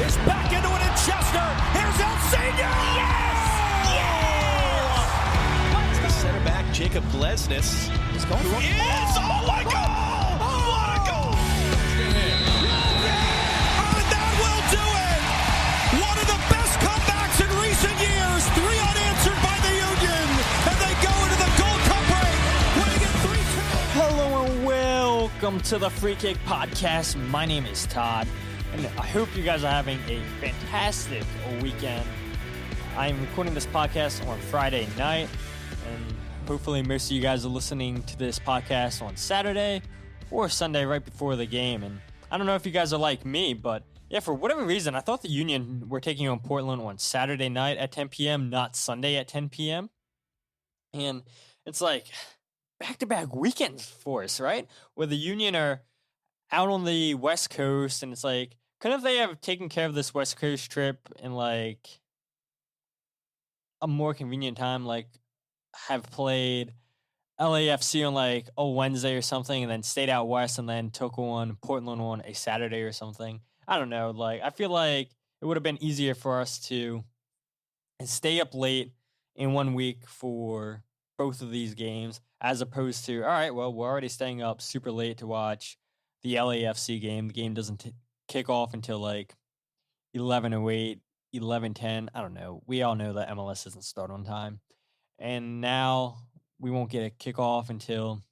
is back into it in Chester. Here's El Senior. Yes! Yes! The center back, Jacob Glesnes, Is going for it. Yes! Oh my goal! What a goal! And that will do it. One of the best comebacks in recent years. 3 unanswered by the Union. And they go into the Gold Cup break, winning it 3-2. Hello and welcome to the Free Kick Podcast. My name is Todd, and I hope you guys are having a fantastic weekend. I'm recording this podcast on Friday night, and hopefully most of you guys are listening to this podcast on Saturday or Sunday right before the game. And I don't know if you guys are like me, but yeah, for whatever reason, I thought the Union were taking on Portland on Saturday night at 10 p.m., not Sunday at 10 p.m. And it's like back-to-back weekends for us, right? Where the Union are out on the West Coast, and it's like, couldn't they have taken care of this West Coast trip in like a more convenient time, like have played LAFC on like a Wednesday or something, and then stayed out west and then took on Portland on a Saturday or something? I don't know. Like, I feel like it would have been easier for us to stay up late in 1 week for both of these games, as opposed to, all right, well, we're already staying up super late to watch the LAFC game. The game doesn't kick off until like 11:08, 11:10. I don't know. We all know that MLS doesn't start on time. And now we won't get a kickoff until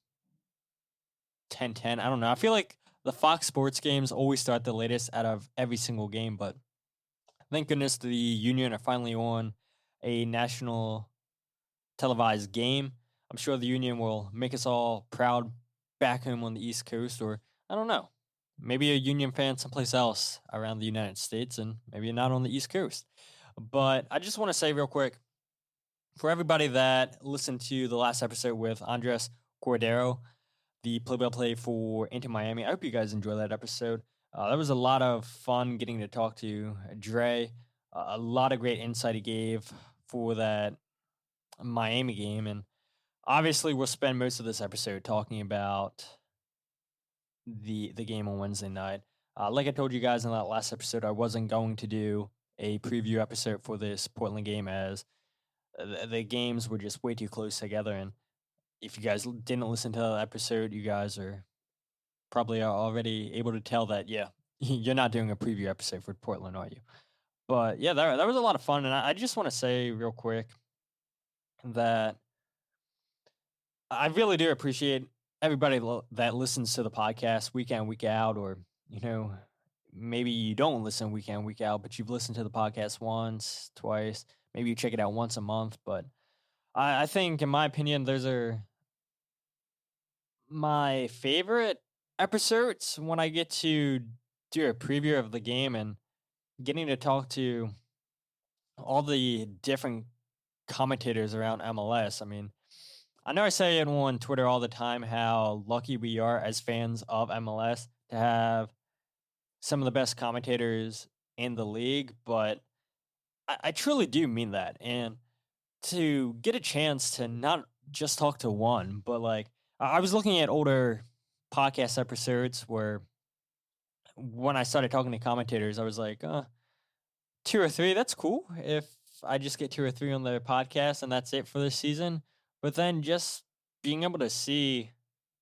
10:10. I don't know. I feel like the Fox Sports games always start the latest out of every single game, but thank goodness the Union are finally on a national televised game. I'm sure the Union will make us all proud back home on the East Coast, or I don't know, maybe a Union fan someplace else around the United States, and maybe not on the East Coast. But I just want to say real quick, for everybody that listened to the last episode with Andres Cordero, the play-by-play for Inter Miami, I hope you guys enjoyed that episode. That was a lot of fun getting to talk to Dre. A lot of great insight he gave for that Miami game, and obviously we'll spend most of this episode talking about the game on Wednesday night. Like I told you guys in that last episode, I wasn't going to do a preview episode for this Portland game, as the games were just way too close together. And if you guys didn't listen to that episode, you guys are probably already able to tell that, yeah, you're not doing a preview episode for Portland, are you? But yeah, that was a lot of fun. And I just want to say real quick that I really do appreciate everybody that listens to the podcast week in, week out, or, you know, maybe you don't listen week in, week out, but you've listened to the podcast once, twice, maybe you check it out once a month. But I think, in my opinion, those are my favorite episodes when I get to do a preview of the game and getting to talk to all the different commentators around MLS. I mean, I know I say it on Twitter all the time how lucky we are as fans of MLS to have some of the best commentators in the league, but I truly do mean that. And to get a chance to not just talk to one, but like, I was looking at older podcast episodes where when I started talking to commentators, I was like, 2 or 3, that's cool. If I just get 2 or 3 on their podcast and that's it for this season. But then just being able to see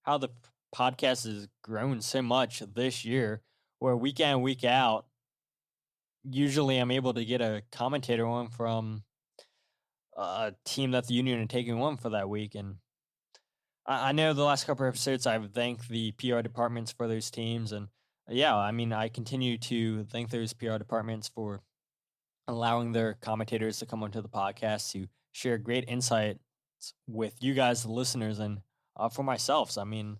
how the podcast has grown so much this year, where week in, week out, usually I'm able to get a commentator on from a team that the Union are taking on for that week. And I know the last couple of episodes I've thanked the PR departments for those teams. And yeah, I mean, I continue to thank those PR departments for allowing their commentators to come onto the podcast to share great insights with you guys, the listeners, and for myself. So, I mean,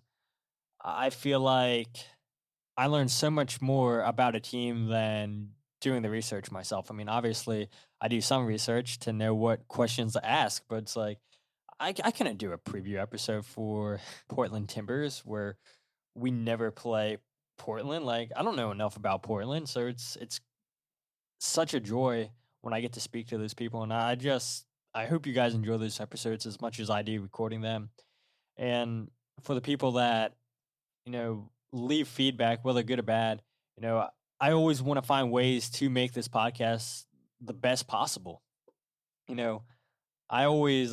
I feel like I learned so much more about a team than doing the research myself. I mean, obviously, I do some research to know what questions to ask, but it's like, I couldn't do a preview episode for Portland Timbers where we never play Portland. Like, I don't know enough about Portland, so it's such a joy when I get to speak to those people. And I hope you guys enjoy those episodes as much as I do recording them. And for the people that, leave feedback, whether good or bad, I always want to find ways to make this podcast the best possible. You know, I always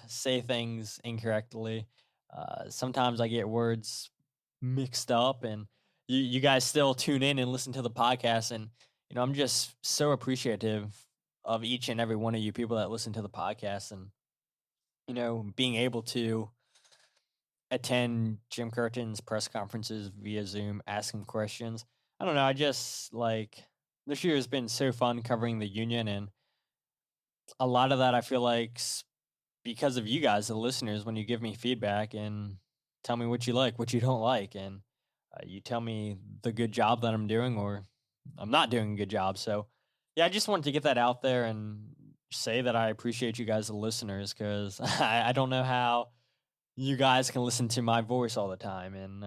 say things incorrectly. Sometimes I get words mixed up, and you guys still tune in and listen to the podcast. And, I'm just so appreciative of each and every one of you people that listen to the podcast, and, being able to attend Jim Curtin's press conferences via Zoom, ask him questions. I don't know. I just this year has been so fun covering the Union, and a lot of that I feel like because of you guys, the listeners, when you give me feedback and tell me what you like, what you don't like, and you tell me the good job that I'm doing or I'm not doing a good job. So, yeah, I just wanted to get that out there and say that I appreciate you guys, the listeners, because I don't know how you guys can listen to my voice all the time, and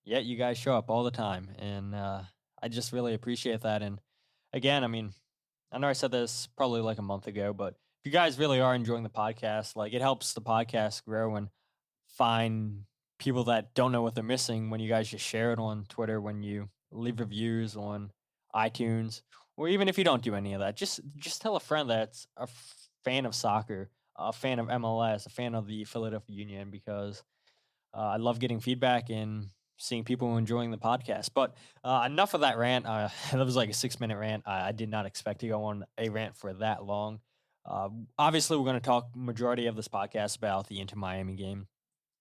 yet you guys show up all the time, and I just really appreciate that. And again, I mean, I know I said this probably like a month ago, but if you guys really are enjoying the podcast, it helps the podcast grow and find people that don't know what they're missing when you guys just share it on Twitter, when you leave reviews on iTunes, or even if you don't do any of that, just tell a friend that's a fan of soccer, a fan of MLS, a fan of the Philadelphia Union, because I love getting feedback and seeing people enjoying the podcast. But enough of that rant. That was like a 6-minute rant. I did not expect to go on a rant for that long. Obviously, we're going to talk majority of this podcast about the Inter Miami game.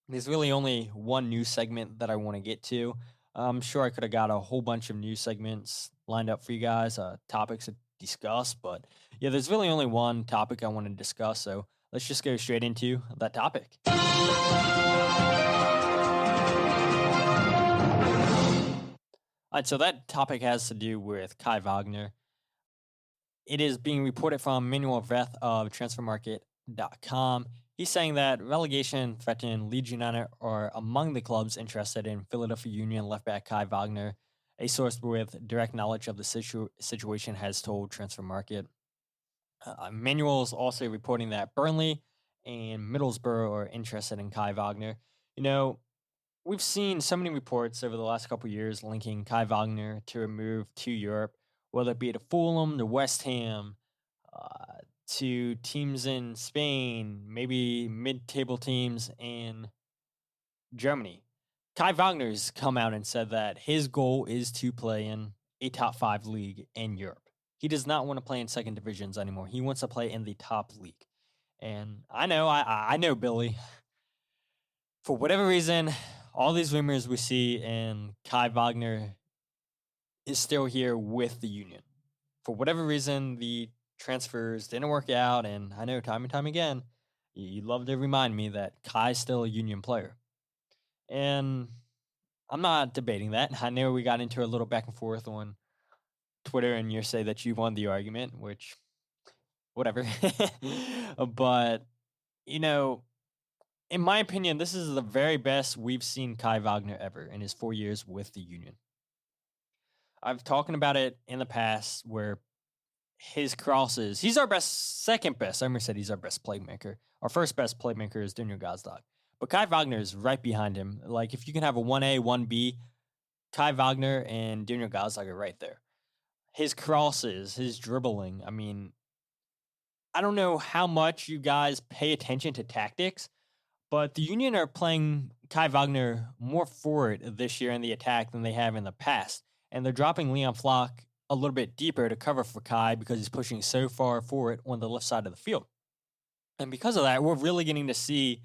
There's really only one news segment that I want to get to. I'm sure I could have got a whole bunch of news segments lined up for you guys, topics to discuss. But yeah, there's really only one topic I want to discuss. So let's just go straight into that topic. All right, so that topic has to do with Kai Wagner. It is being reported from Manuel Veth of transfermarket.com. He's saying that relegation threatened Leeds United are among the clubs interested in Philadelphia Union left back Kai Wagner. A source with direct knowledge of the situation has told Transfer Market. Manuel is also reporting that Burnley and Middlesbrough are interested in Kai Wagner. We've seen so many reports over the last couple of years linking Kai Wagner to a move to Europe, whether it be to Fulham, to West Ham, to teams in Spain, maybe mid-table teams in Germany. Kai Wagner's come out and said that his goal is to play in a top 5 league in Europe. He does not want to play in second divisions anymore. He wants to play in the top league. And I know Billy. For whatever reason, all these rumors we see, and Kai Wagner is still here with the Union. For whatever reason, the transfers didn't work out, and I know time and time again, you love to remind me that Kai's still a Union player. And I'm not debating that. I know we got into a little back and forth on Twitter, and you say that you won the argument, which, whatever. But, in my opinion, this is the very best we've seen Kai Wagner ever in his 4 years with the Union. I've talked about it in the past where his crosses, he's our second best. I said he's our best playmaker. Our first best playmaker is Daniel Gazdag. But Kai Wagner is right behind him. If you can have a 1A, 1B, Kai Wagner and Daniel Gazdag are right there. His crosses, his dribbling, I don't know how much you guys pay attention to tactics, but the Union are playing Kai Wagner more forward this year in the attack than they have in the past. And they're dropping Leon Flock a little bit deeper to cover for Kai because he's pushing so far forward on the left side of the field. And because of that, we're really getting to see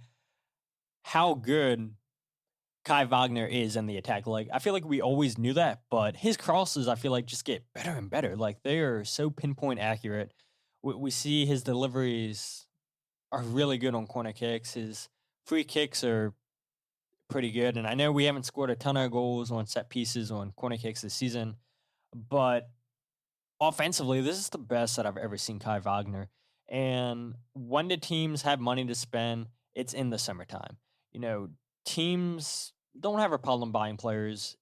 how good Kai Wagner is in the attack. I feel like we always knew that, but his crosses, I feel like, just get better and better. They are so pinpoint accurate. We see his deliveries are really good on corner kicks. His free kicks are pretty good. And I know we haven't scored a ton of goals on set pieces on corner kicks this season, but offensively, this is the best that I've ever seen Kai Wagner. And when the teams have money to spend, it's in the summertime. Teams don't have a problem buying players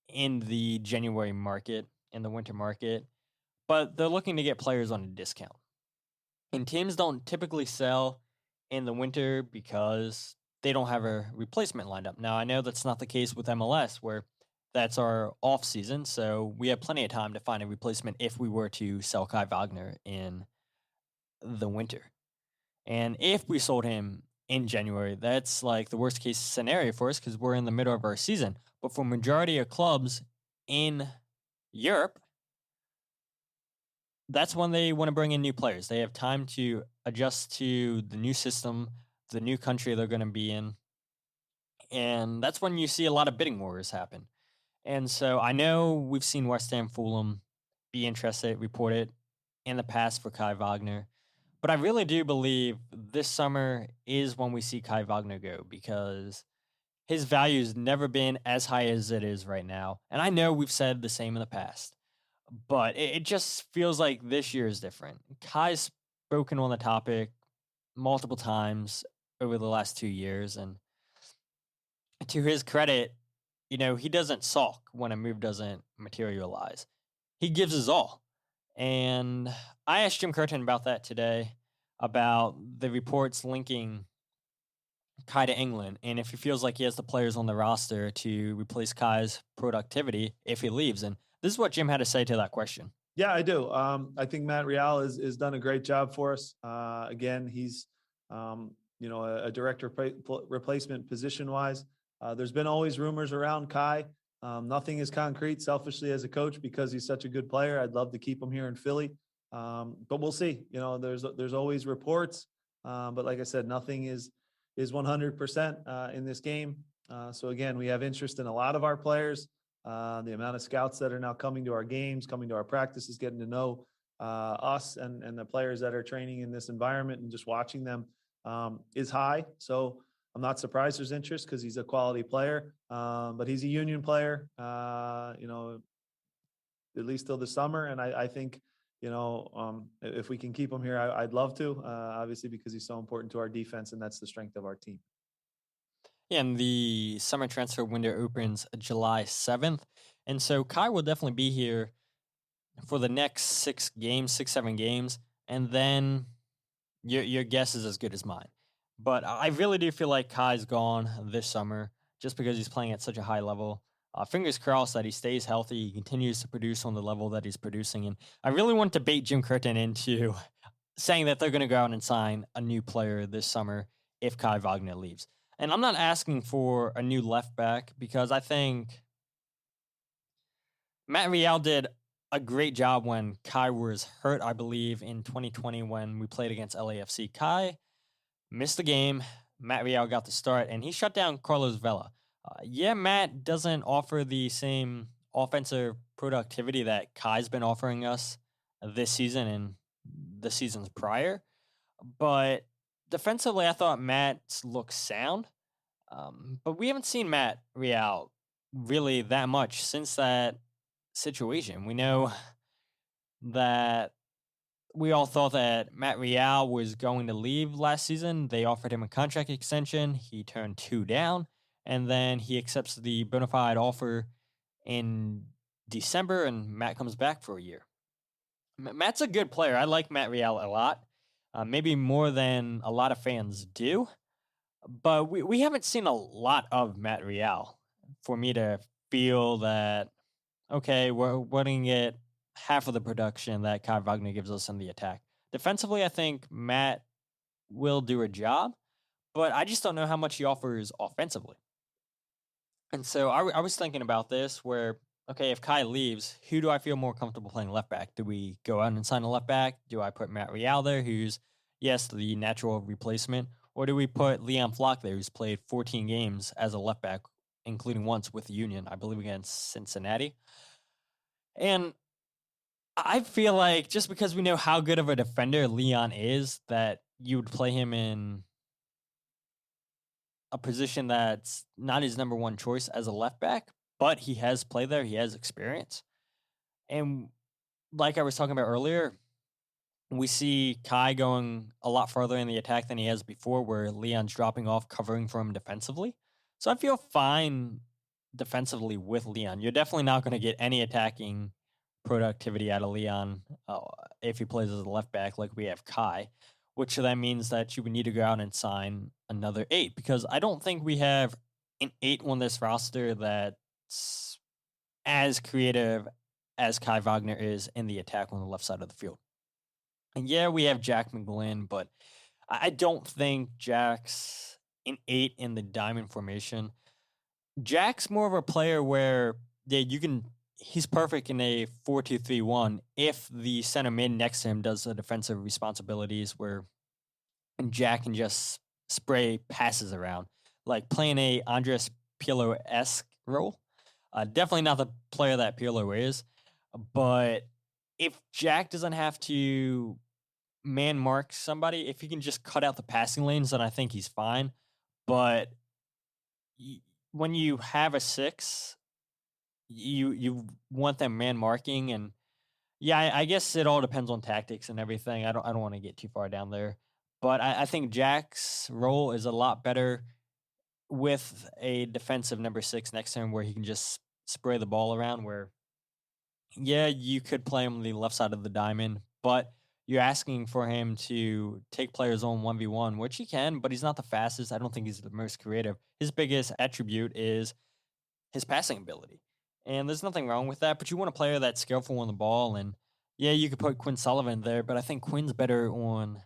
in the January market, in the winter market, but they're looking to get players on a discount. And teams don't typically sell in the winter because they don't have a replacement lined up. Now, I know that's not the case with MLS, where that's our off season, so we have plenty of time to find a replacement if we were to sell Kai Wagner in the winter. And if we sold him in January, that's like the worst case scenario for us because we're in the middle of our season. But for majority of clubs in Europe, that's when they want to bring in new players. They have time to adjust to the new system, the new country they're going to be in. And that's when you see a lot of bidding wars happen. And so I know we've seen West Ham, Fulham be interested, reported in the past for Kai Wagner. But I really do believe this summer is when we see Kai Wagner go because his value's never been as high as it is right now. And I know we've said the same in the past, but it just feels like this year is different. Kai's spoken on the topic multiple times over the last 2 years. And to his credit, he doesn't sulk when a move doesn't materialize. He gives his all. And I asked Jim Curtin about that today, about the reports linking Kai to England, and if he feels like he has the players on the roster to replace Kai's productivity if he leaves. And this is what Jim had to say to that question. Yeah, I do. I think Matt Real has done a great job for us. Again, he's a direct replacement position-wise. There's been always rumors around Kai. Nothing is concrete selfishly as a coach because he's such a good player. I'd love to keep him here in Philly. But we'll see. There's always reports. But like I said, nothing is 100% in this game. So again, we have interest in a lot of our players. The amount of scouts that are now coming to our games, coming to our practices, getting to know us and the players that are training in this environment and just watching them is high. So I'm not surprised there's interest because he's a quality player, but he's a union player, at least till the summer. And I think, if we can keep him here, I'd love to, obviously, because he's so important to our defense and that's the strength of our team. Yeah, and the summer transfer window opens July 7th. And so Kai will definitely be here for the next 7 games. And then your guess is as good as mine. But I really do feel like Kai's gone this summer just because he's playing at such a high level. Fingers crossed that he stays healthy, he continues to produce on the level that he's producing. And I really want to bait Jim Curtin into saying that they're going to go out and sign a new player this summer if Kai Wagner leaves. And I'm not asking for a new left back because I think Matt Real did a great job when Kai was hurt, I believe, in 2020 when we played against LAFC. Kai missed the game. Matt Real got the start, and he shut down Carlos Vela. Matt doesn't offer the same offensive productivity that Kai's been offering us this season and the seasons prior. But defensively, I thought Matt's looked sound. But we haven't seen Matt Real really that much since that situation. We know that we all thought that Matt Real was going to leave last season. They offered him a contract extension. He turned 2 down, and then he accepts the bona fide offer in December, and Matt comes back for a year. Matt's a good player. I like Matt Real a lot, maybe more than a lot of fans do. But we haven't seen a lot of Matt Real for me to feel that, okay, we're going to get half of the production that Kai Wagner gives us in the attack. Defensively, I think Matt will do a job, but I just don't know how much he offers offensively. And so I was thinking about this where, okay, if Kai leaves, who do I feel more comfortable playing left back? Do we go out and sign a left back? Do I put Matt Real there, who's, yes, the natural replacement? Or do we put Leon Flock there, who's played 14 games as a left back, including once with the Union, I believe against Cincinnati? And I feel like just because we know how good of a defender Leon is, that you would play him in a position that's not his number one choice as a left back, but he has played there, he has experience. And like I was talking about earlier, we see Kai going a lot further in the attack than he has before, where Leon's dropping off, covering for him defensively. So I feel fine defensively with Leon. You're definitely not going to get any attacking productivity out of Leon if he plays as a left back like we have Kai, which then means that you would need to go out and sign another 8, because I don't think we have an 8 on this roster that's as creative as Kai Wagner is in the attack on the left side of the field. And yeah, we have Jack McGlynn, but I don't think Jack's an 8 in the diamond formation. Jack's more of a player where he's perfect in a 4-2-3-1 if the center mid next to him does the defensive responsibilities where Jack can just spray passes around, like playing a Andres Pirlo-esque role. Definitely not the player that Pirlo is, but if Jack doesn't have to man mark somebody, if he can just cut out the passing lanes, then I think he's fine. But when you have a 6, you want them man marking, and yeah, I guess it all depends on tactics and everything. I don't want to get too far down there, but I think Jack's role is a lot better with a defensive number 6 next to him, where he can just spray the ball around. Where yeah, you could play him on the left side of the diamond, but you're asking for him to take players on 1v1, which he can, but he's not the fastest. I don't think he's the most creative. His biggest attribute is his passing ability. And there's nothing wrong with that, but you want a player that's skillful on the ball. And yeah, you could put Quinn Sullivan there, but I think Quinn's better on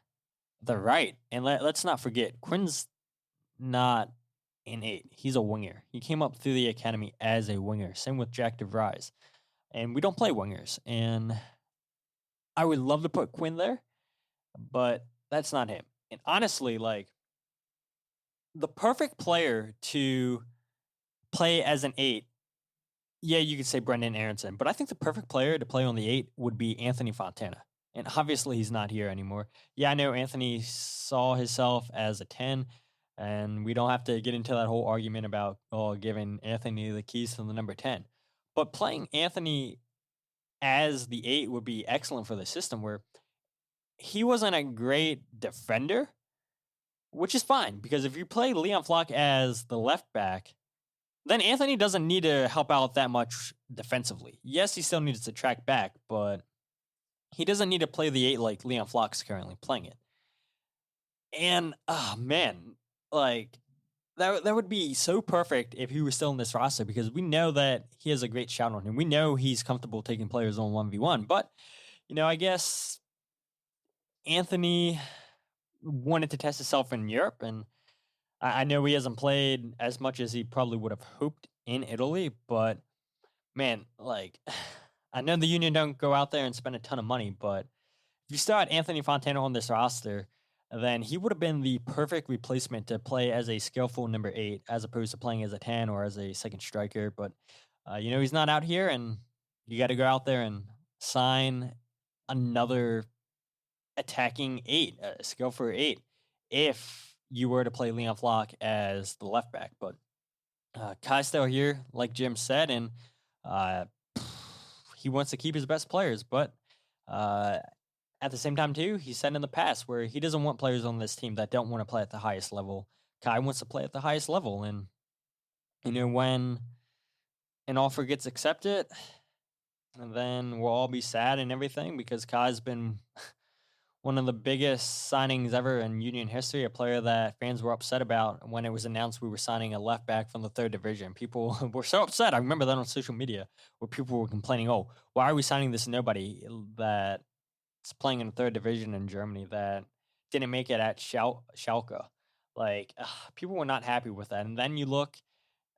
the right. And let's not forget, Quinn's not an 8. He's a winger. He came up through the academy as a winger. Same with Jack DeVries. And we don't play wingers. And I would love to put Quinn there, but that's not him. And honestly, like, the perfect player to play as an 8, yeah, you could say Brendan Aronson, but I think the perfect player to play on the 8 would be Anthony Fontana. And obviously, he's not here anymore. Yeah, I know Anthony saw himself as a 10, and we don't have to get into that whole argument about giving Anthony the keys to the number 10. But playing Anthony as the 8 would be excellent for the system, where he wasn't a great defender, which is fine, because if you play Leon Flock as the left back, then Anthony doesn't need to help out that much defensively. Yes, he still needs to track back, but he doesn't need to play the 8 like Leon Flock's currently playing it. And, oh man, like, that would be so perfect if he was still in this roster, because we know that he has a great shot on him. We know he's comfortable taking players on 1v1, but, I guess Anthony wanted to test himself in Europe, and I know he hasn't played as much as he probably would have hoped in Italy, but man, like, I know the Union don't go out there and spend a ton of money, but if you start Anthony Fontana on this roster, then he would have been the perfect replacement to play as a skillful number 8, as opposed to playing as a 10 or as a second striker. But, he's not out here, and you got to go out there and sign another attacking 8, a skillful 8, if you were to play Leon Flock as the left back. But Kai's still here, like Jim said, and he wants to keep his best players. But at the same time, too, he said in the past where he doesn't want players on this team that don't want to play at the highest level. Kai wants to play at the highest level. And, when an offer gets accepted, and then we'll all be sad and everything, because Kai's been one of the biggest signings ever in Union history, a player that fans were upset about when it was announced we were signing a left back from the 3rd division. People were so upset. I remember that on social media, where people were complaining, why are we signing this nobody that's playing in the 3rd division in Germany that didn't make it at Schalke? Like, people were not happy with that. And then you look,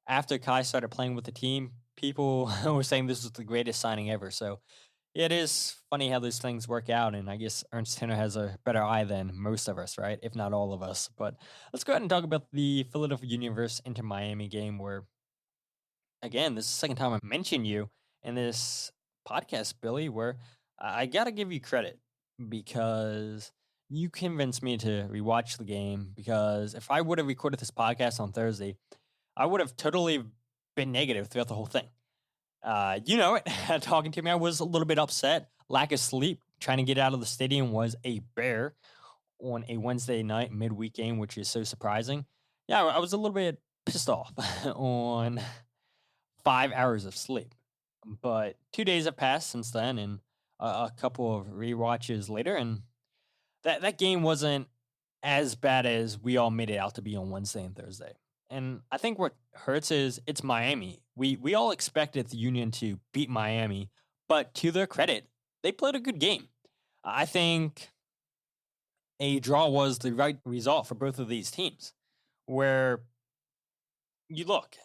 after Kai started playing with the team, people were saying this was the greatest signing ever. So it is funny how those things work out, and I guess Ernst Tenner has a better eye than most of us, right? If not all of us. But let's go ahead and talk about the Philadelphia Union versus Inter Miami game, where, again, this is the second time I mentioned you in this podcast, Billy, where I got to give you credit, because you convinced me to rewatch the game, because if I would have recorded this podcast on Thursday, I would have totally been negative throughout the whole thing. You know it. Talking to me, I was a little bit upset. Lack of sleep, trying to get out of the stadium was a bear on a Wednesday night midweek game, which is so surprising. Yeah, I was a little bit pissed off on 5 hours of sleep. But 2 days have passed since then, and a couple of rewatches later, and that game wasn't as bad as we all made it out to be on Wednesday and Thursday. And I think what hurts is it's Miami, we all expected the Union to beat Miami, but to their credit, they played a good game. I think a draw was the right result for both of these teams. Where you look,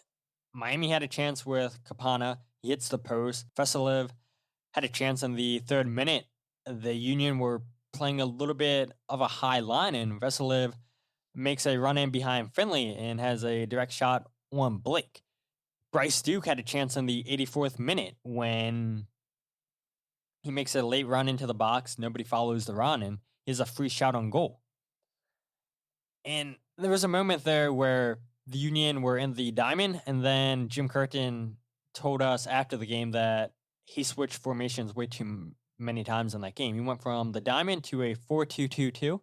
Miami had a chance with Kapana. He hits the post. Veselev had a chance in the 3rd minute. The Union were playing a little bit of a high line, and Veselev makes a run in behind Finley and has a direct shot on Blake. Bryce Duke had a chance in the 84th minute when he makes a late run into the box. Nobody follows the run, and he has a free shot on goal. And there was a moment there where the Union were in the diamond, and then Jim Curtin told us after the game that he switched formations way too many times in that game. He went from the diamond to a 4-2-2-2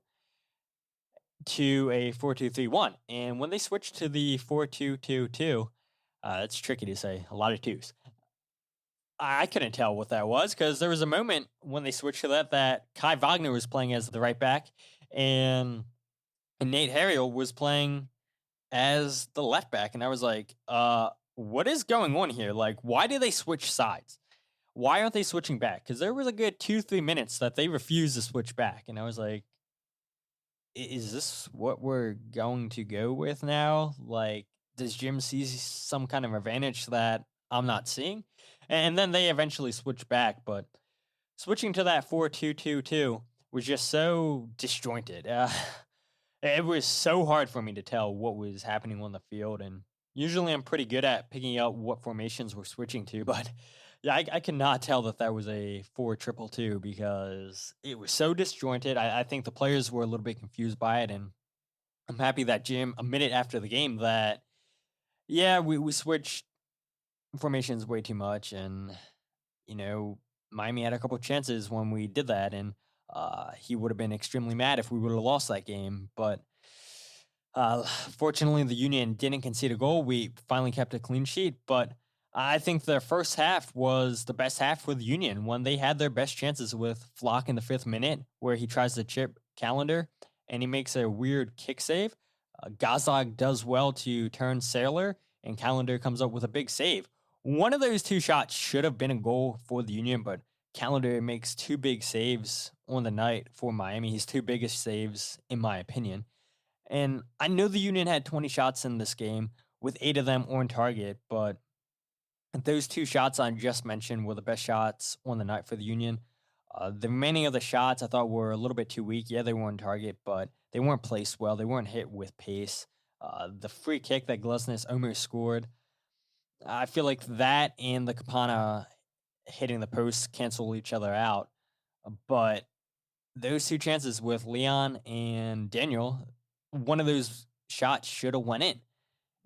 to a 4-2-3-1. And when they switched to the 4-2-2-2, it's tricky to say, a lot of twos. I couldn't tell what that was because there was a moment when they switched to that Kai Wagner was playing as the right back, and Nate Harriel was playing as the left back. And I was like, what is going on here? Like, why do they switch sides? Why aren't they switching back? Because there was a good 2-3 minutes that they refused to switch back. And I was like, is this what we're going to go with now? Like, does Jim see some kind of advantage that I'm not seeing? And then they eventually switched back. But switching to that 4-2-2-2 was just so disjointed. It was so hard for me to tell what was happening on the field, and usually I'm pretty good at picking out what formations we're switching to, but yeah, I cannot tell that was a 4-2-2-2 because it was so disjointed. I think the players were a little bit confused by it, and I'm happy that Jim admitted after the game that, yeah, we switched formations way too much, and, Miami had a couple chances when we did that, and he would have been extremely mad if we would have lost that game. But fortunately, the Union didn't concede a goal. We finally kept a clean sheet. But I think the first half was the best half for the Union when they had their best chances with Flock in the 5th minute, where he tries to chip Callender and he makes a weird kick save. Gazdag does well to turn Sailor, and Callender comes up with a big save. One of those 2 shots should have been a goal for the Union, but Callender makes 2 big saves on the night for Miami. His 2 biggest saves, in my opinion. And I know the Union had 20 shots in this game, with 8 of them on target, but those 2 shots I just mentioned were the best shots on the night for the Union. The remaining of the shots I thought were a little bit too weak. Yeah, they were on target, but they weren't placed well. They weren't hit with pace. The free kick that Glesnes almost scored, I feel like that and the Kapana hitting the post cancel each other out. But those 2 chances with Leon and Daniel, one of those shots should have went in.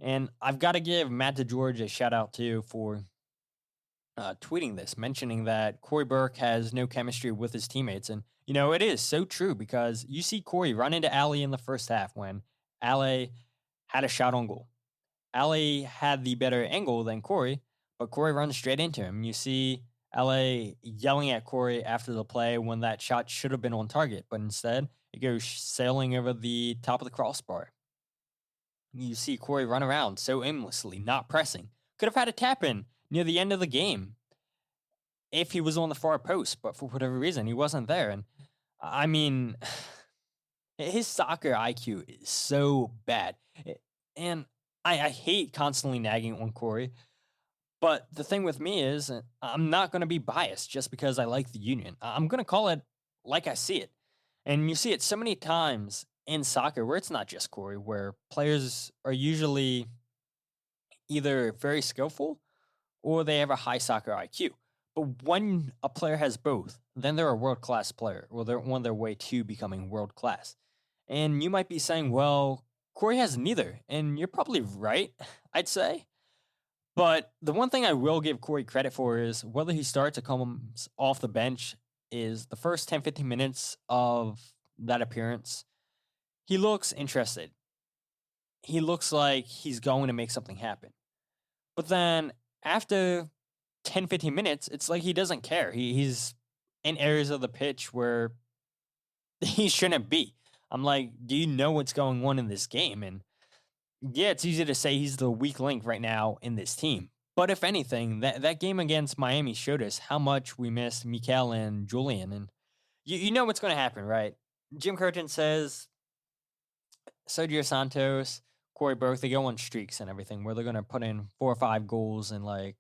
And I've got to give Matt DeGeorge a shout out too for tweeting this, mentioning that Corey Burke has no chemistry with his teammates. And, it is so true because you see Corey run into Ali in the first half when Ali had a shot on goal. Ali had the better angle than Corey, but Corey runs straight into him. You see LA yelling at Corey after the play when that shot should have been on target, but instead it goes sailing over the top of the crossbar. You see Corey run around so aimlessly, not pressing. Could have had a tap in near the end of the game if he was on the far post, but for whatever reason, he wasn't there. And I mean, his soccer IQ is so bad. And I hate constantly nagging on Corey. But the thing with me is I'm not going to be biased just because I like the Union. I'm going to call it like I see it. And you see it so many times in soccer where it's not just Corey, where players are usually either very skillful or they have a high soccer IQ. But when a player has both, then they're a world-class player, or they're on their way to becoming world-class. And you might be saying, well, Corey has neither. And you're probably right, I'd say. But the one thing I will give Corey credit for is whether he starts or comes off the bench is the first 10, 15 minutes of that appearance, he looks interested. He looks like he's going to make something happen. But then after 10, 15 minutes, it's like he doesn't care. He's in areas of the pitch where he shouldn't be. I'm like, do you know what's going on in this game? And yeah, it's easy to say he's the weak link right now in this team. But if anything, that game against Miami showed us how much we missed Mikael and Julian. And you know what's going to happen, right? Jim Curtin says Sergio Santos, Corey Burke, they go on streaks and everything where they're going to put in 4 or 5 goals in like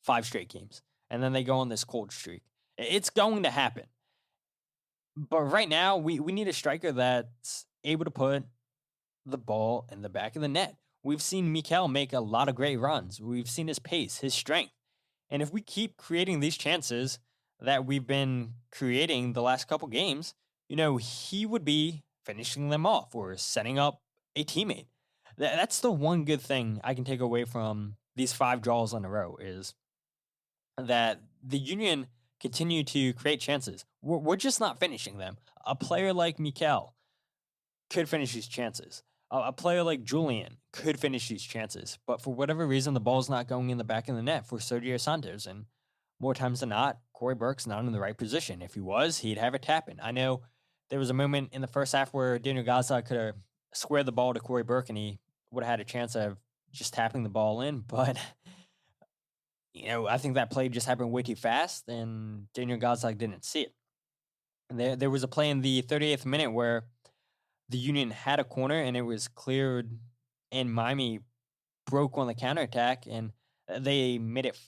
5 straight games. And then they go on this cold streak. It's going to happen. But right now, we need a striker that's able to put the ball in the back of the net. We've seen Mikael make a lot of great runs. We've seen his pace, his strength. And if we keep creating these chances that we've been creating the last couple games, he would be finishing them off or setting up a teammate. That's the one good thing I can take away from these 5 draws in a row is that the Union continue to create chances. We're just not finishing them. A player like Mikael could finish these chances. A player like Julian could finish these chances. But for whatever reason, the ball's not going in the back of the net for Sergio Santos. And more times than not, Corey Burke's not in the right position. If he was, he'd have it tapping. I know there was a moment in the first half where Daniel Gaza could have squared the ball to Corey Burke and he would have had a chance of just tapping the ball in. But, I think that play just happened way too fast and Daniel Gaza didn't see it. And there was a play in the 38th minute where the Union had a corner and it was cleared and Miami broke on the counterattack and they made it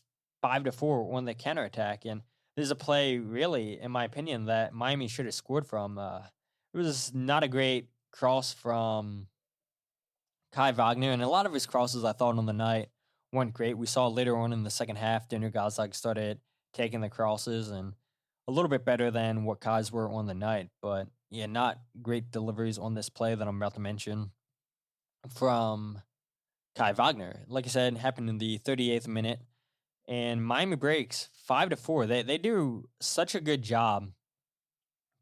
5-4 on the counterattack. And this is a play, really, in my opinion, that Miami should have scored from. It was not a great cross from Kai Wagner, and a lot of his crosses I thought on the night weren't great. We saw later on in the second half, Daniel Gazdag started taking the crosses and a little bit better than what Kai's were on the night. But yeah, not great deliveries on this play that I'm about to mention from Kai Wagner. Like I said, happened in the 38th minute. And Miami breaks 5-4. They do such a good job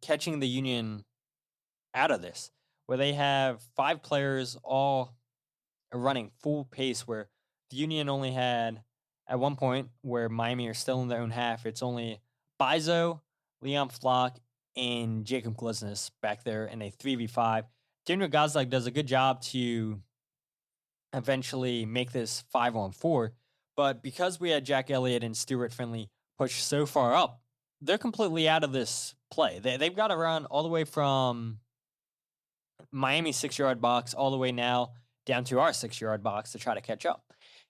catching the Union out of this, where they have 5 players all running full pace, where the Union only had, at one point, where Miami are still in their own half, it's only Bizo, Leon Flock, and Jacob Glesnes back there in a 3v5. Daniel Gazdag does a good job to eventually make this 5-on-4, but because we had Jack Elliott and Stuart Finley pushed so far up, they're completely out of this play. They've got to run all the way from Miami's 6-yard box all the way now down to our 6-yard box to try to catch up.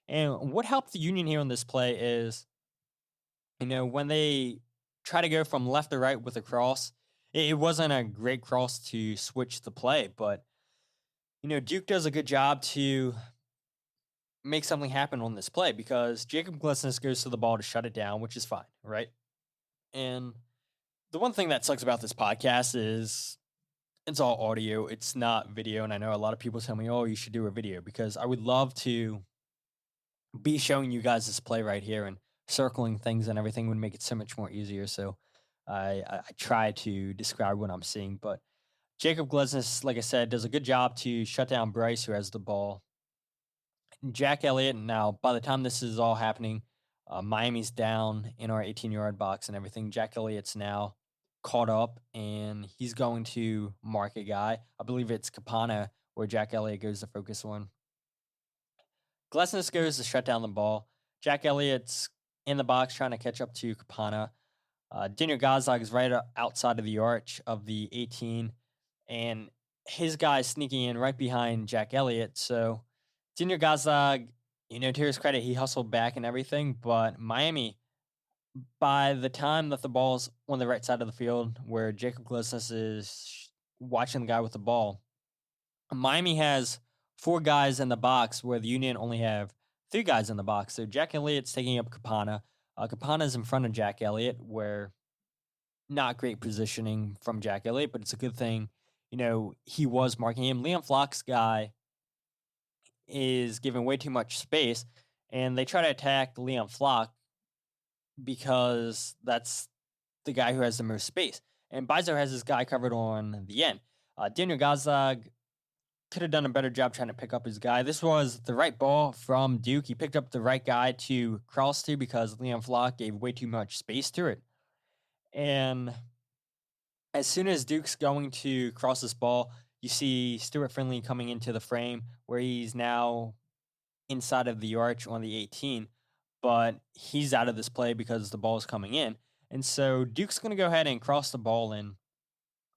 And what helped the Union here on this play is, when they try to go from left to right with a cross, it wasn't a great cross to switch the play, but, Duke does a good job to make something happen on this play because Jacob Glesnes goes to the ball to shut it down, which is fine, right? And the one thing that sucks about this podcast is it's all audio. It's not video. And I know a lot of people tell me, oh, you should do a video because I would love to be showing you guys this play right here and circling things and everything would make it so much more easier. So I try to describe what I'm seeing. But Jacob Glesnes, like I said, does a good job to shut down Bryce, who has the ball. Jack Elliott, now by the time this is all happening, Miami's down in our 18-yard box and everything. Jack Elliott's now caught up, and he's going to mark a guy. I believe it's Capana where Jack Elliott goes to focus on. Glesnes goes to shut down the ball. Jack Elliott's in the box trying to catch up to Capana. Daniel Gazdag is right outside of the arch of the 18, and his guy's sneaking in right behind Jack Elliott, so Daniel Gazdag, to his credit, he hustled back and everything, but Miami, by the time that the ball's on the right side of the field where Jacob Glesnes is watching the guy with the ball, Miami has 4 guys in the box where the Union only have 3 guys in the box. So Jack Elliott's taking up Capana. Capana's in front of Jack Elliott, where not great positioning from Jack Elliott, but it's a good thing. He was marking him. Leon Flock's guy is given way too much space, and they try to attack Leon Flock because that's the guy who has the most space. And Bizo has his guy covered on the end. Daniel Gazdag could have done a better job trying to pick up his guy. This was the right ball from Duke. He picked up the right guy to cross to because Leon Flock gave way too much space to it. And as soon as Duke's going to cross this ball, you see Stuart Finley coming into the frame where he's now inside of the arch on the 18, but he's out of this play because the ball is coming in. And so Duke's going to go ahead and cross the ball. And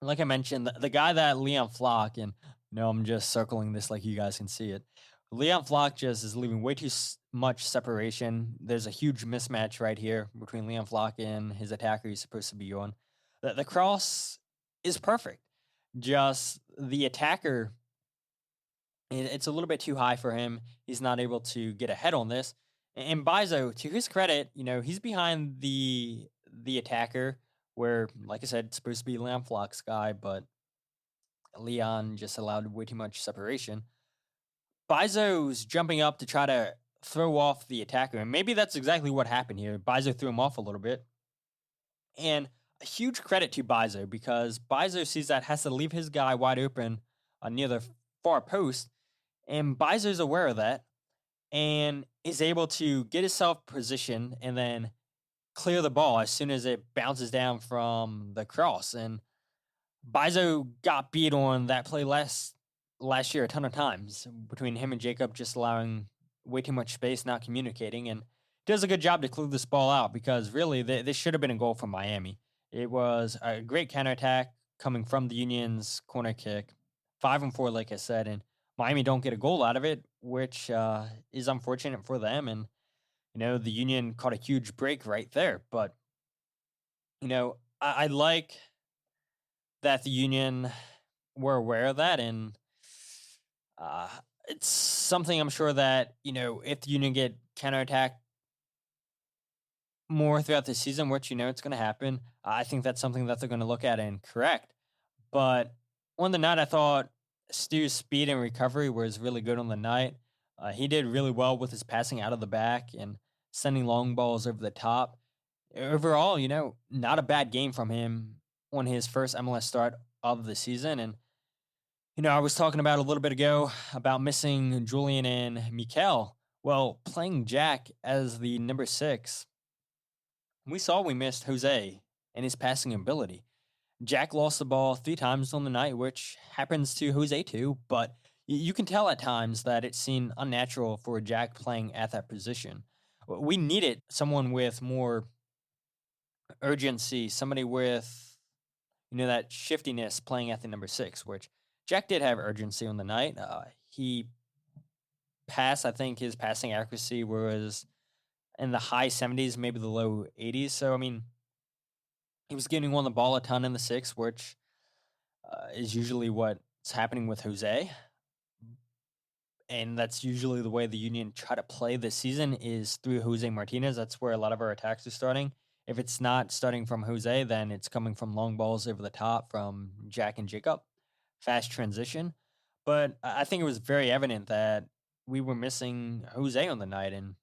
like I mentioned, the guy that Leon Flock, and no, I'm just circling this like you guys can see it. Leon Flock just is leaving way too much separation. There's a huge mismatch right here between Leon Flock and his attacker he's supposed to be on. The cross is perfect. Just the attacker, it's a little bit too high for him. He's not able to get ahead on this. And Bizo, to his credit, he's behind the attacker where, like I said, it's supposed to be Leon Flock's guy, but Leon just allowed way too much separation. Bizo's jumping up to try to throw off the attacker, and maybe that's exactly what happened here. Bizo threw him off a little bit. And a huge credit to Bizo, because Bizo sees that, has to leave his guy wide open near the far post, and Bizo's aware of that and is able to get himself positioned and then clear the ball as soon as it bounces down from the cross. And Bizo got beat on that play last year a ton of times between him and Jacob, just allowing way too much space, not communicating, and does a good job to clear this ball out, because really this should have been a goal for Miami. It was a great counterattack coming from the Union's corner kick, 5-4, like I said, and Miami don't get a goal out of it, which is unfortunate for them. And the Union caught a huge break right there. But I like that the Union were aware of that, and it's something I'm sure that if the Union get counterattacked more throughout the season, which it's going to happen, I think that's something that they're going to look at and correct. But on the night, I thought Stu's speed and recovery was really good on the night. He did really well with his passing out of the back and sending long balls over the top. Overall, not a bad game from him on his first MLS start of the season. And, I was talking about a little bit ago about missing Julian and Mikael. Well, playing Jack as the number 6, we missed Jose and his passing ability. Jack lost the ball 3 times on the night, which happens to Jose too, but you can tell at times that it seemed unnatural for Jack playing at that position. We needed someone with more urgency, somebody with, that shiftiness playing at the number 6, which Jack did have urgency on the night. He passed, I think his passing accuracy was in the high 70s, maybe the low 80s. So, he was getting on the ball a ton in the 6, which is usually what's happening with Jose. And that's usually the way the Union try to play this season, is through Jose Martinez. That's where a lot of our attacks are starting. If it's not starting from Jose, then it's coming from long balls over the top from Jack and Jacob. Fast transition. But I think it was very evident that we were missing Jose on the night. And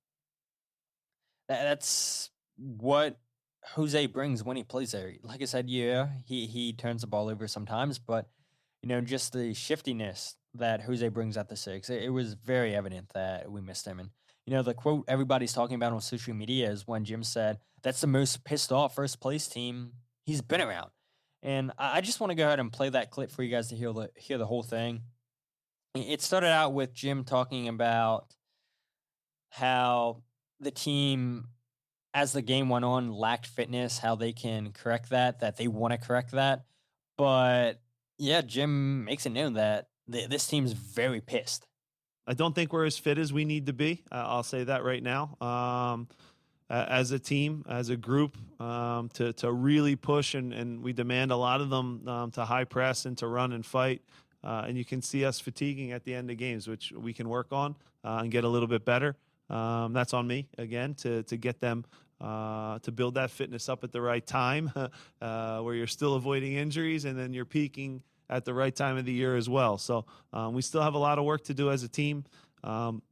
that's what Jose brings when he plays there. Like I said, yeah, he turns the ball over sometimes, but just the shiftiness that Jose brings at the 6, it was very evident that we missed him. And the quote everybody's talking about on social media is when Jim said that's the most pissed off first place team he's been around. And I just want to go ahead and play that clip for you guys to hear the whole thing. It started out with Jim talking about how the team, as the game went on, lacked fitness, how they can correct that they want to correct that. But yeah, Jim makes it known that this team's very pissed. I don't think we're as fit as we need to be. I'll say that right now. As a team, as a group, to really push, and we demand a lot of them to high press and to run and fight. And you can see us fatiguing at the end of games, which we can work on and get a little bit better. That's on me, again, to get them to build that fitness up at the right time, where you're still avoiding injuries and then you're peaking at the right time of the year as well. So we still have a lot of work to do as a team.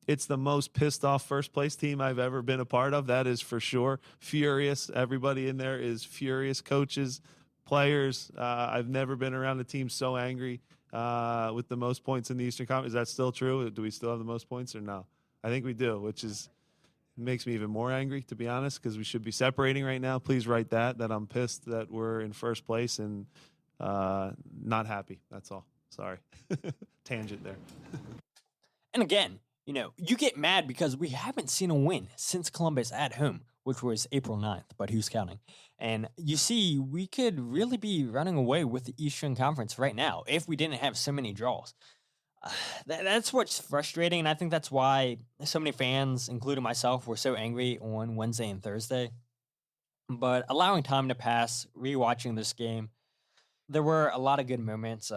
It's the most pissed off first place team I've ever been a part of. That is for sure. Furious. Everybody in there is furious. Coaches, players. I've never been around a team so angry with the most points in the Eastern Conference. Is that still true? Do we still have the most points or no? I think we do, which makes me even more angry, to be honest, because we should be separating right now. Please write that I'm pissed that we're in first place and not happy. That's all. Sorry. Tangent there. And again, you get mad because we haven't seen a win since Columbus at home, which was April 9th, but who's counting? And you see, we could really be running away with the Eastern Conference right now if we didn't have so many draws. That's what's frustrating, and I think that's why so many fans, including myself, were so angry on Wednesday and Thursday. But allowing time to pass, rewatching this game, there were a lot of good moments.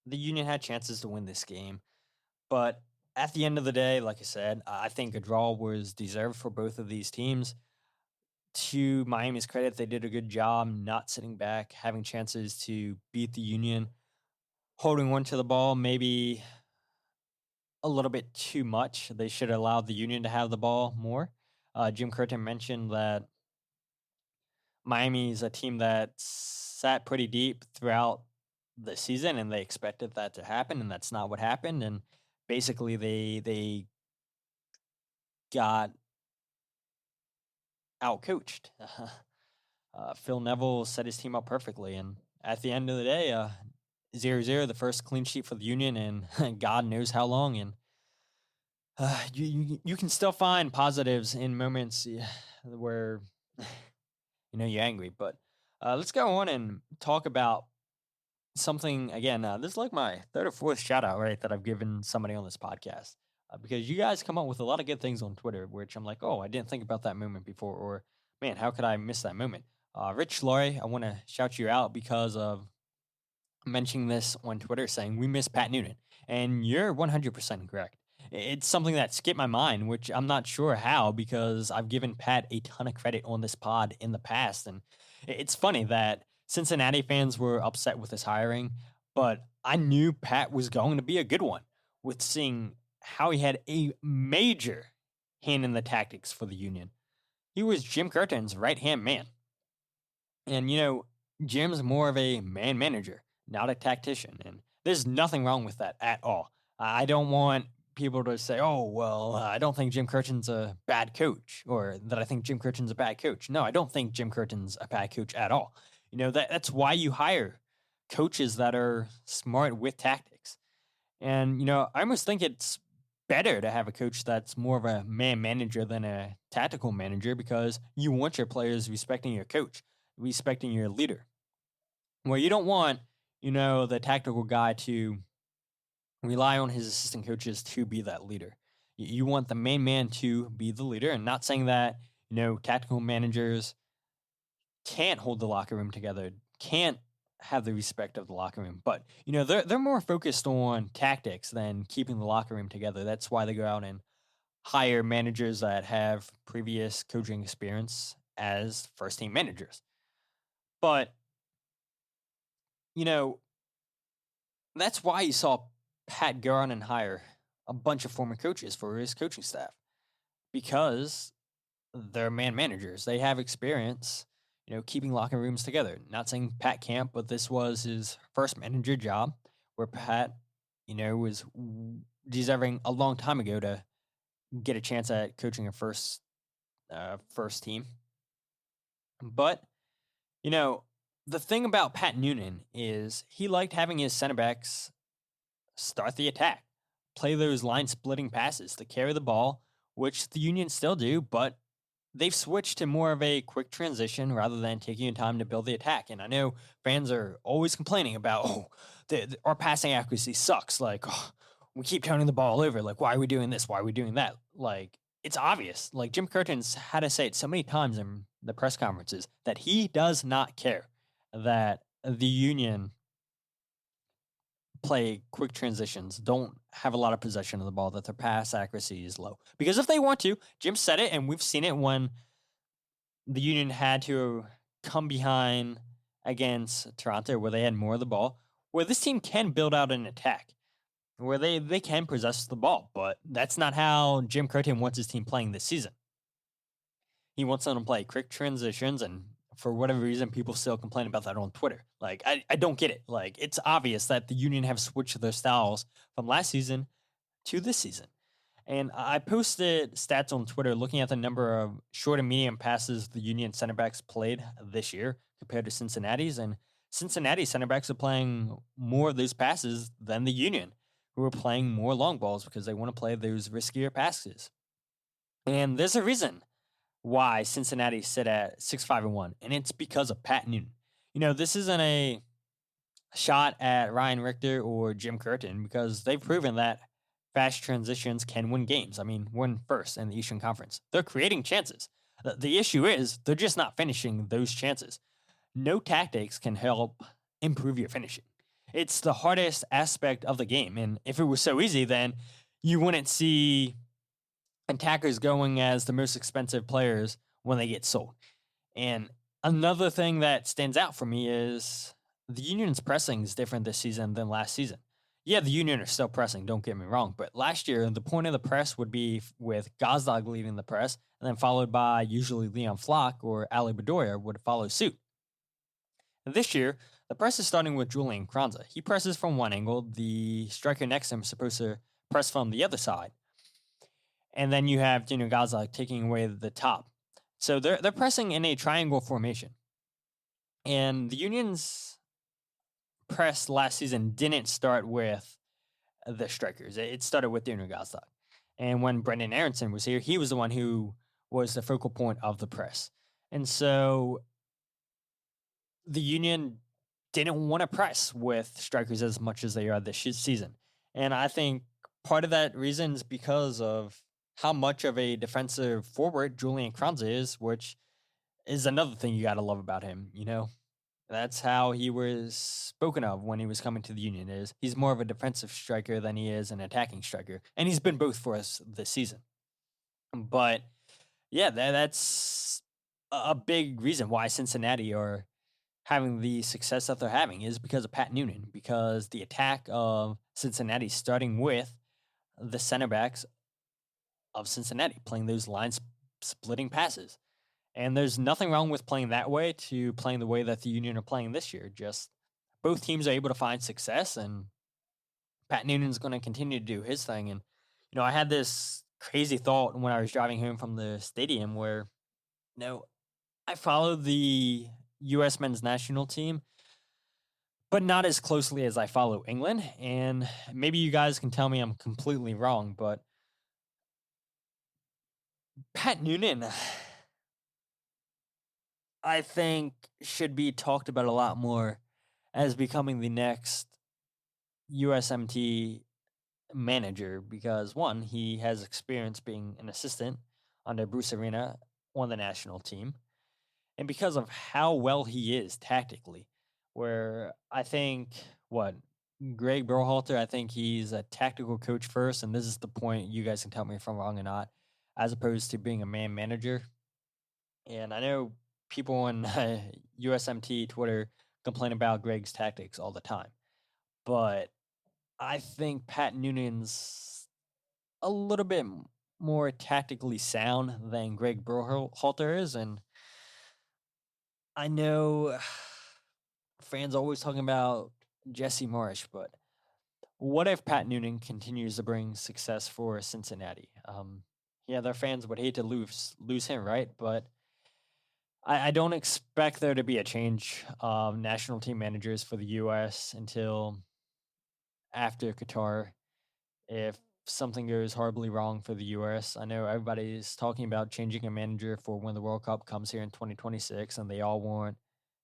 The Union had chances to win this game, but at the end of the day, like I said, I think a draw was deserved for both of these teams. To Miami's credit, they did a good job not sitting back, having chances to beat the Union, holding on to the ball, maybe a little bit too much. They should have allowed the Union to have the ball more. Jim Curtin mentioned that Miami is a team that sat pretty deep throughout the season, and they expected that to happen, and that's not what happened. And basically, they got outcoached. Phil Neville set his team up perfectly, and at the end of the day, 0-0, the first clean sheet for the Union, and God knows how long. And you can still find positives in moments where you're angry. But let's go on and talk about something again. This is like my third or fourth shout out, right, that I've given somebody on this podcast. Because you guys come up with a lot of good things on Twitter, which I'm like, oh, I didn't think about that moment before, or man, how could I miss that moment? Rich Laurie, I want to shout you out because of mentioning this on Twitter, saying we miss Pat Noonan, and you're 100% correct. It's something that skipped my mind, which I'm not sure how, because I've given Pat a ton of credit on this pod in the past, and it's funny that Cincinnati fans were upset with his hiring, but I knew Pat was going to be a good one with seeing how he had a major hand in the tactics for the Union. He was Jim Curtin's right-hand man. And, Jim's more of a man manager, not a tactician. And there's nothing wrong with that at all. I don't want people to say, oh, well, I don't think Jim Curtin's a bad coach, or that I think Jim Curtin's a bad coach. No, I don't think Jim Curtin's a bad coach at all. That's why you hire coaches that are smart with tactics. And, I almost think it's better to have a coach that's more of a man manager than a tactical manager, because you want your players respecting your coach, respecting your leader. Well, you don't want, the tactical guy to rely on his assistant coaches to be that leader. You want the main man to be the leader, and not saying that, tactical managers can't hold the locker room together, can't have the respect of the locker room, but they're more focused on tactics than keeping the locker room together. That's why they go out and hire managers that have previous coaching experience as first team managers. But that's why you saw Pat go on and hire a bunch of former coaches for his coaching staff, because they're man managers. They have experience keeping locker rooms together. Not saying Pat can't, but this was his first manager job, where Pat, was deserving a long time ago to get a chance at coaching a first team. But, the thing about Pat Noonan is he liked having his center backs start the attack, play those line splitting passes to carry the ball, which the Union still do, but they've switched to more of a quick transition rather than taking time to build the attack. And I know fans are always complaining about, our passing accuracy sucks. Like, we keep turning the ball over. Like, why are we doing this? Why are we doing that? Like, it's obvious. Like, Jim Curtin's had to say it so many times in the press conferences that he does not care that the Union play quick transitions, don't have a lot of possession of the ball, that their pass accuracy is low. Because if they want to, Jim said it, and we've seen it when the Union had to come behind against Toronto, where they had more of the ball, where this team can build out an attack, where they can possess the ball. But that's not how Jim Curtin wants his team playing this season. He wants them to play quick transitions, and for whatever reason, people still complain about that on Twitter. Like, I don't get it. Like, it's obvious that the Union have switched their styles from last season to this season. And I posted stats on Twitter looking at the number of short and medium passes the Union center backs played this year compared to Cincinnati's. And Cincinnati center backs are playing more of those passes than the Union, who are playing more long balls because they want to play those riskier passes. And there's a reason why Cincinnati sit at 6-5-1, and it's because of Pat Noonan. This isn't a shot at Ryan Richter or Jim Curtin because they've proven that fast transitions can win games. Win first in the Eastern Conference. They're creating chances. The issue is they're just not finishing those chances. No tactics can help improve your finishing. It's the hardest aspect of the game, and if it was so easy, then you wouldn't see attackers going as the most expensive players when they get sold. And another thing that stands out for me is the Union's pressing is different this season than last season. Yeah, the Union are still pressing, don't get me wrong, but last year, the point of the press would be with Gazdag leading the press, and then followed by usually Leon Flock or Ali Bedoya would follow suit. And this year, the press is starting with Julian Kranza. He presses from one angle, the striker next to him is supposed to press from the other side. And then you have Daniel Gazdag taking away the top. So they're pressing in a triangle formation. And the Union's press last season didn't start with the strikers. It started with Daniel Gazdag. And when Brendan Aronson was here, he was the one who was the focal point of the press. And so the Union didn't want to press with strikers as much as they are this season. And I think part of that reason is because of how much of a defensive forward Julian Kranza is, which is another thing you got to love about him, That's how he was spoken of when he was coming to the Union, is he's more of a defensive striker than he is an attacking striker. And he's been both for us this season. But, yeah, that's a big reason why Cincinnati are having the success that they're having is because of Pat Noonan, because the attack of Cincinnati starting with the center backs of Cincinnati, playing those lines splitting passes. And there's nothing wrong with playing that way to playing the way that the Union are playing this year. Just both teams are able to find success, and Pat Noonan's going to continue to do his thing. And, I had this crazy thought when I was driving home from the stadium where, I followed the U.S. men's national team, but not as closely as I follow England. And maybe you guys can tell me I'm completely wrong, but Pat Noonan, I think, should be talked about a lot more as becoming the next USMT manager because, one, he has experience being an assistant under Bruce Arena on the national team, and because of how well he is tactically, where I think, Greg Berhalter, I think he's a tactical coach first, and this is the point, you guys can tell me if I'm wrong or not, as opposed to being a man manager. And I know people on USMT Twitter complain about Greg's tactics all the time, but I think Pat Noonan's a little bit more tactically sound than Greg Berhalter is, and I know fans always talking about Jesse Marsh, but what if Pat Noonan continues to bring success for Cincinnati? Their fans would hate to lose him, right? But I don't expect there to be a change of national team managers for the U.S. until after Qatar. If something goes horribly wrong for the U.S., I know everybody's talking about changing a manager for when the World Cup comes here in 2026, and they all want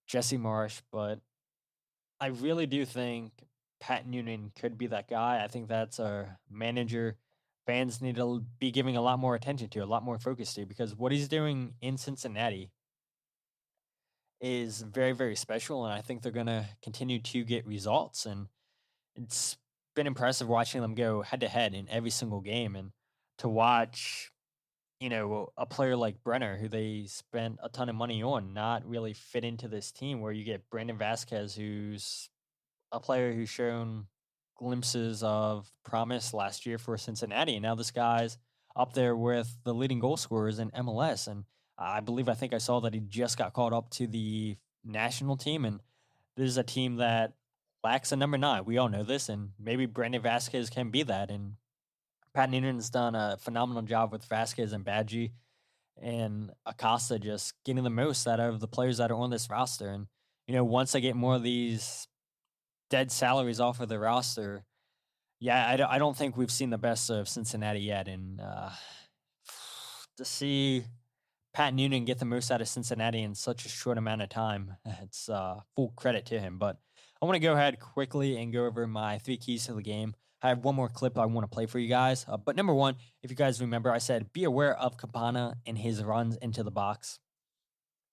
Jesse Marsh, but I really do think Pat Noonan could be that guy. I think that's a manager fans need to be giving a lot more attention to, a lot more focus to, because what he's doing in Cincinnati is very, very special, and I think they're going to continue to get results. And it's been impressive watching them go head-to-head in every single game, and to watch, a player like Brenner, who they spent a ton of money on, not really fit into this team, where you get Brandon Vasquez, who's a player who's shown glimpses of promise last year for Cincinnati, and now this guy's up there with the leading goal scorers in MLS, and I think I saw that he just got called up to the national team, and this is a team that lacks a number 9. We all know this, and maybe Brandon Vasquez can be that, and Pat Noonan's done a phenomenal job with Vasquez and Badgie and Acosta, just getting the most out of the players that are on this roster. And, once they get more of these dead salaries off of the roster, Yeah, I don't think we've seen the best of Cincinnati yet. And to see Pat Noonan get the most out of Cincinnati in such a short amount of time, it's full credit to him. But I want to go ahead quickly and go over my 3 keys to the game. I have one more clip I want to play for you guys. But number one, if you guys remember, I said be aware of Cabana and his runs into the box.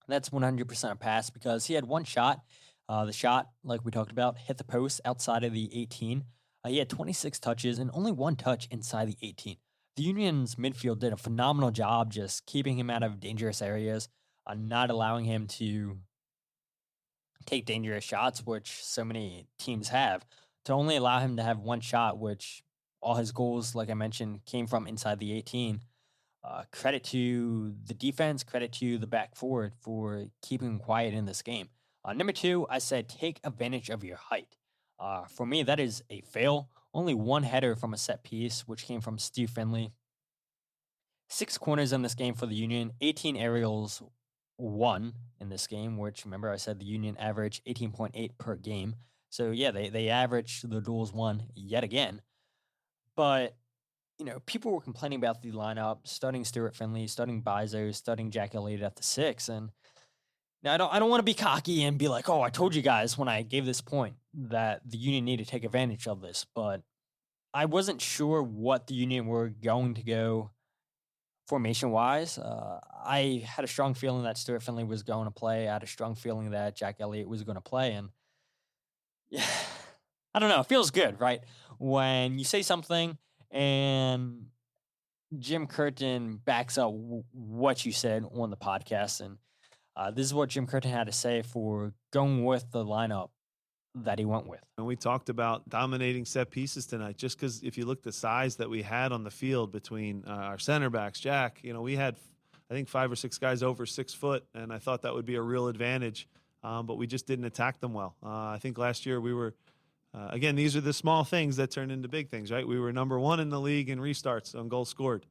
That's 100% a pass because he had one shot. The shot, like we talked about, hit the post outside of the 18. He had 26 touches and only one touch inside the 18. The Union's midfield did a phenomenal job just keeping him out of dangerous areas, not allowing him to take dangerous shots, which so many teams have, to only allow him to have one shot, which all his goals, like I mentioned, came from inside the 18. Credit to the defense, credit to the back forward for keeping quiet in this game. Number two, I said take advantage of your height. For me, that is a fail. Only one header from a set piece, which came from Steve Finley. 6 corners in this game for the Union, 18 aerials won in this game, which remember I said the Union averaged 18.8 per game. So yeah, they averaged the duels won yet again. But people were complaining about the lineup, starting Stuart Finley, starting Bizo, starting Jack Elliott at the 6. And now I don't want to be cocky and be like, oh, I told you guys when I gave this point that the Union need to take advantage of this. But I wasn't sure what the Union were going to go formation-wise. I had a strong feeling that Stuart Finley was going to play. I had a strong feeling that Jack Elliott was going to play. And yeah, I don't know. It feels good, right? When you say something and Jim Curtin backs up what you said on the podcast. And this is what Jim Curtin had to say for going with the lineup that he went with. And we talked about dominating set pieces tonight, just because if you look the size that we had on the field between our center backs, Jack, we had, I think, 5 or 6 guys over 6 foot, and I thought that would be a real advantage, but we just didn't attack them well. I think last year we were, again, these are the small things that turn into big things, right? We were number 1 in the league in restarts on goals scored.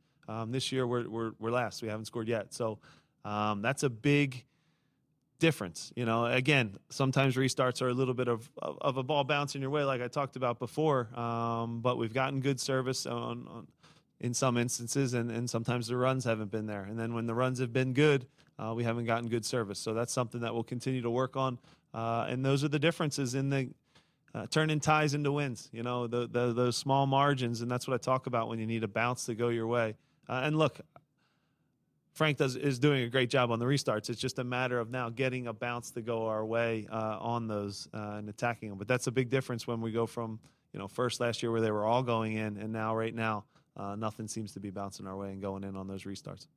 This year we're last. We haven't scored yet. So that's a big difference. Again, sometimes restarts are a little bit of a ball bouncing your way, like I talked about before. But we've gotten good service on in some instances, and sometimes the runs haven't been there. And then when the runs have been good, we haven't gotten good service. So that's something that we'll continue to work on. And those are the differences in the turning ties into wins. Those small margins, and that's what I talk about when you need a bounce to go your way. And look, Frank is doing a great job on the restarts. It's just a matter of now getting a bounce to go our way on those and attacking them. But that's a big difference when we go from, first last year where they were all going in, and now right now nothing seems to be bouncing our way and going in on those restarts.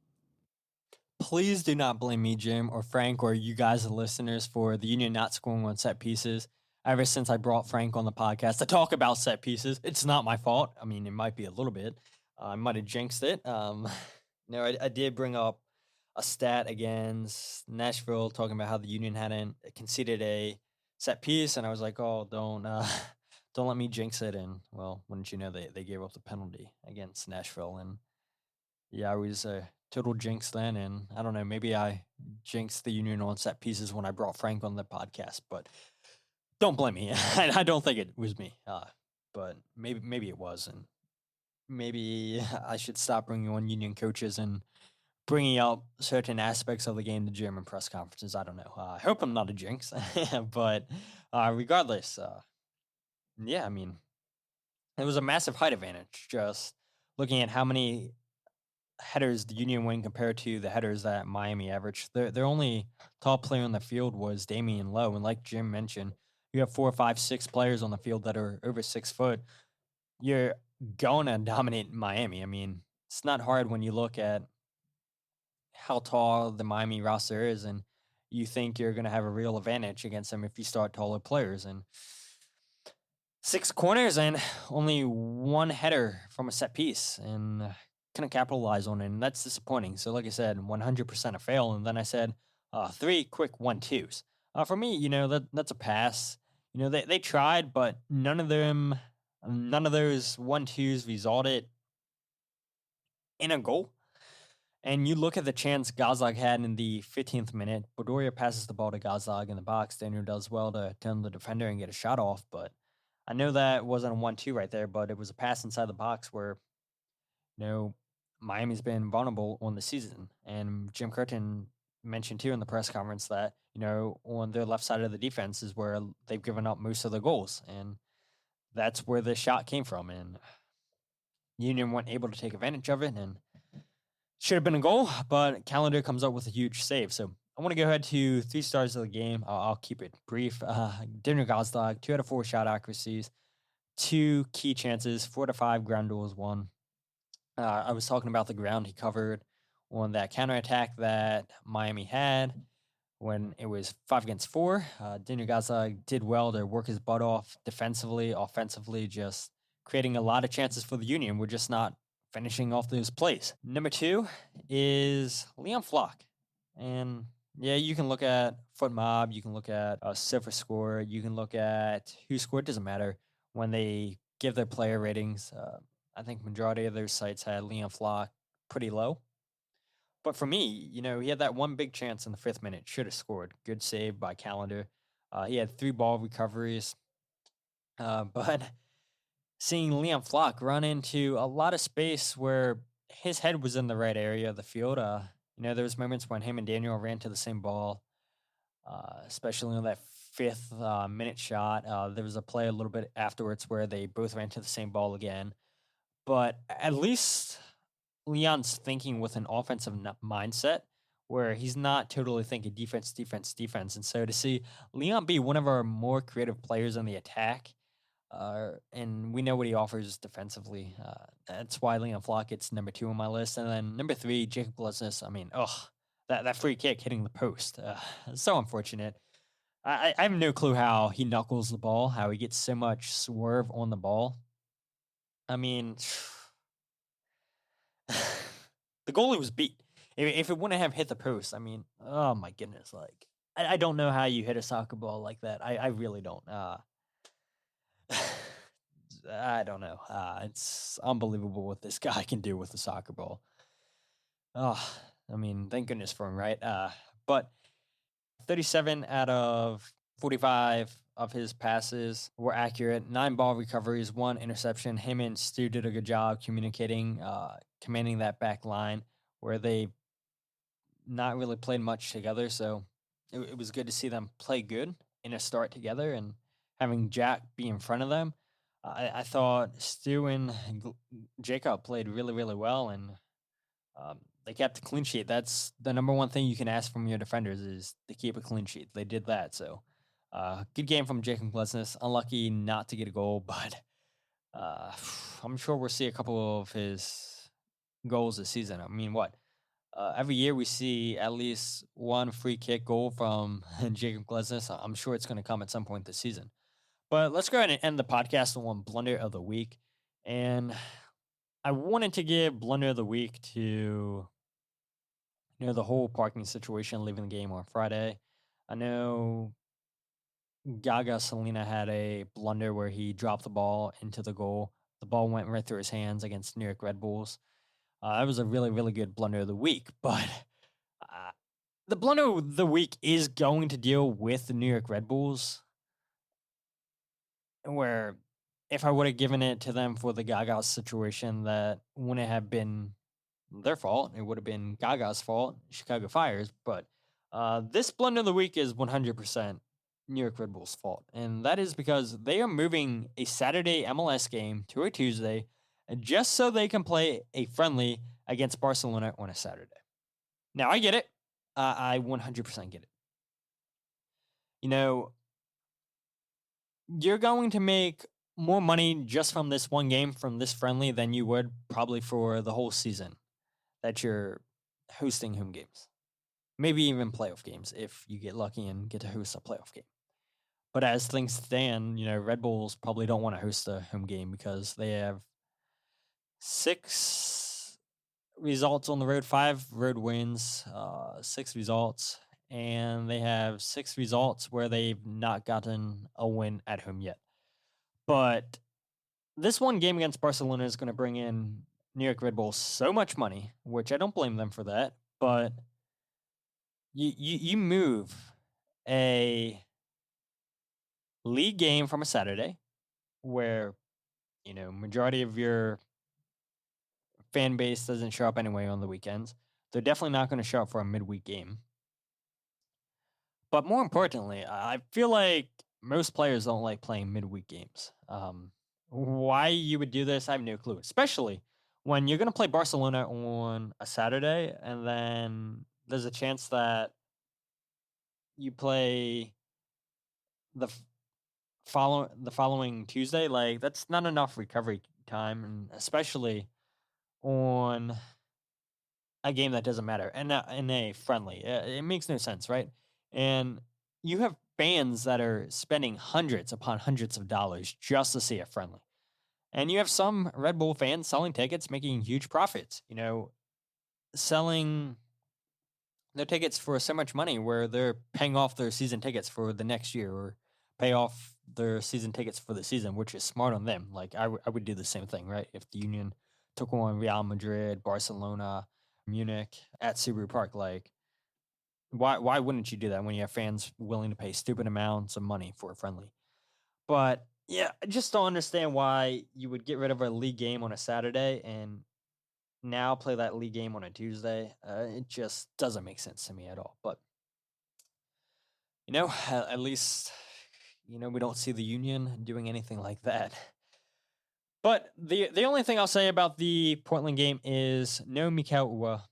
Please do not blame me, Jim, or Frank, or you guys, the listeners, for the Union not scoring on set pieces. Ever since I brought Frank on the podcast to talk about set pieces, it's not my fault. I mean, it might be a little bit. I might have jinxed it. No, I did bring up a stat against Nashville talking about how the Union hadn't conceded a set piece, and I was like, oh, don't let me jinx it. And, well, wouldn't you know, they gave up the penalty against Nashville. And, yeah, I was a total jinx then, and I don't know, maybe I jinxed the Union on set pieces when I brought Frank on the podcast, but don't blame me. I don't think it was me, but maybe it was, and maybe I should stop bringing on Union coaches and bringing up certain aspects of the game to German press conferences. I don't know. I hope I'm not a jinx, but regardless, yeah, I mean, it was a massive height advantage. Just looking at how many headers the Union win compared to the headers that Miami averaged. Their only top player on the field was Damian Lowe, and like Jim mentioned, you have 4, 5, 6 players on the field that are over 6 foot. You're going to dominate Miami. I mean, it's not hard when you look at how tall the Miami roster is, and you think you're going to have a real advantage against them if you start taller players. And 6 corners and only 1 header from a set piece, and couldn't capitalize on it, and that's disappointing. So like I said, 100% a fail. And then I said 3 quick 1-2s. For me, that's a pass. They tried, but none of those 1-2s resulted in a goal. And you look at the chance Gazdag had in the 15th minute. Bedoya passes the ball to Gazdag in the box. Daniel does well to turn the defender and get a shot off. But I know that wasn't a 1-2 right there, but it was a pass inside the box where, Miami's been vulnerable on the season. And Jim Curtin mentioned too in the press conference that, on their left side of the defense is where they've given up most of the goals. And that's where the shot came from. And Union weren't able to take advantage of it. And should have been a goal, but Calendar comes up with a huge save. So I want to go ahead to 3 stars of the game. I'll keep it brief. Daniel Gazdag, 2 out of 4 shot accuracies, 2 key chances, 4 to 5 ground duels won. I was talking about the ground he covered on that counterattack that Miami had when it was 5 against 4. Daniel Gazdag did well to work his butt off defensively, offensively, just creating a lot of chances for the Union. We're just not finishing off those plays. Number 2 is Leon Flock. And yeah, you can look at Foot Mob, you can look at Silver Score, you can look at who scored, doesn't matter. When they give their player ratings, I think majority of their sites had Leon Flock pretty low. But for me, he had that one big chance in the 5th minute, should have scored. Good save by Calendar. He had 3 ball recoveries. But seeing Leon Flock run into a lot of space where his head was in the right area of the field, there was moments when him and Daniel ran to the same ball, especially on that 5th minute shot. There was a play a little bit afterwards where they both ran to the same ball again. But at least Leon's thinking with an offensive mindset where he's not totally thinking defense, defense, defense. And so to see Leon be one of our more creative players on the attack, and we know what he offers defensively. That's why Leon Flock gets number 2 on my list. And then number 3, Jacob Glesnes. I mean, that free kick hitting the post. So unfortunate. I have no clue how he knuckles the ball, how he gets so much swerve on the ball. I mean, the goalie was beat. If it wouldn't have hit the post, I mean, oh my goodness. Like, I don't know how you hit a soccer ball like that. I really don't. I don't know. It's unbelievable what this guy can do with a soccer ball. Oh, I mean, thank goodness for him, right? But 37 out of 45 of his passes were accurate. 9 ball recoveries, 1 interception. Him and Stu did a good job communicating, commanding that back line where they not really played much together. So it was good to see them play good in a start together and having Jack be in front of them. I thought Stu and Jacob played really, really well, and they kept a clean sheet. That's the number one thing you can ask from your defenders is to keep a clean sheet. They did that, so good game from Jacob Glesnes. Unlucky not to get a goal, but I'm sure we'll see a couple of his goals this season. I mean, every year we see at least one free kick goal from Jacob Glesnes. I'm sure it's going to come at some point this season. But let's go ahead and end the podcast on Blunder of the Week. And I wanted to give Blunder of the Week to, the whole parking situation, leaving the game on Friday. I know Gaga Salina had a blunder where he dropped the ball into the goal. The ball went right through his hands against New York Red Bulls. That was a really, really good Blunder of the Week. But the Blunder of the Week is going to deal with the New York Red Bulls, where if I would have given it to them for the Gaga situation, that wouldn't have been their fault. It would have been Gaga's fault, Chicago Fire's. But this Blunder of the Week is 100% New York Red Bulls' fault. And that is because they are moving a Saturday MLS game to a Tuesday just so they can play a friendly against Barcelona on a Saturday. Now, I get it. I 100% get it. You're going to make more money just from this one game, from this friendly, than you would probably for the whole season that you're hosting home games. Maybe even playoff games if you get lucky and get to host a playoff game. But as things stand, Red Bulls probably don't want to host a home game because they have 6 results on the road, 5 road wins, 6 results. And they have 6 results where they've not gotten a win at home yet. But this one game against Barcelona is going to bring in New York Red Bulls so much money, which I don't blame them for that. But you move a league game from a Saturday where, majority of your fan base doesn't show up anyway on the weekends. They're definitely not going to show up for a midweek game. But more importantly, I feel like most players don't like playing midweek games. Why you would do this, I have no clue. Especially when you're going to play Barcelona on a Saturday, and then there's a chance that you play the following Tuesday. Like, that's not enough recovery time, and especially on a game that doesn't matter, and in a friendly. It makes no sense, right? And you have fans that are spending hundreds upon hundreds of dollars just to see a friendly. And you have some Red Bull fans selling tickets, making huge profits, selling their tickets for so much money where they're paying off their season tickets for the next year, or pay off their season tickets for the season, which is smart on them. Like, I would do the same thing, right? If the Union took on Real Madrid, Barcelona, Munich at Subaru Park, like, why wouldn't you do that when you have fans willing to pay stupid amounts of money for a friendly? But yeah, I just don't understand why you would get rid of a league game on a Saturday and now play that league game on a Tuesday. It just doesn't make sense to me at all. But at least we don't see the Union doing anything like that. But the only thing I'll say about the Portland game is no Mikael Uhre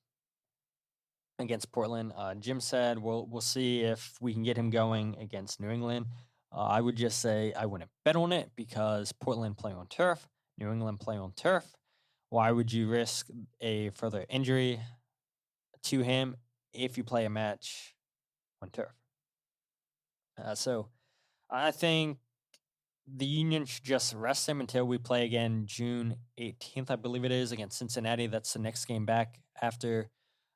against Portland. Jim said we'll see if we can get him going against New England. I would just say I wouldn't bet on it because Portland play on turf, New England play on turf. Why would you risk a further injury to him if you play a match on turf? So I think the Union should just rest him until we play again June 18th, I believe it is, against Cincinnati. That's the next game back after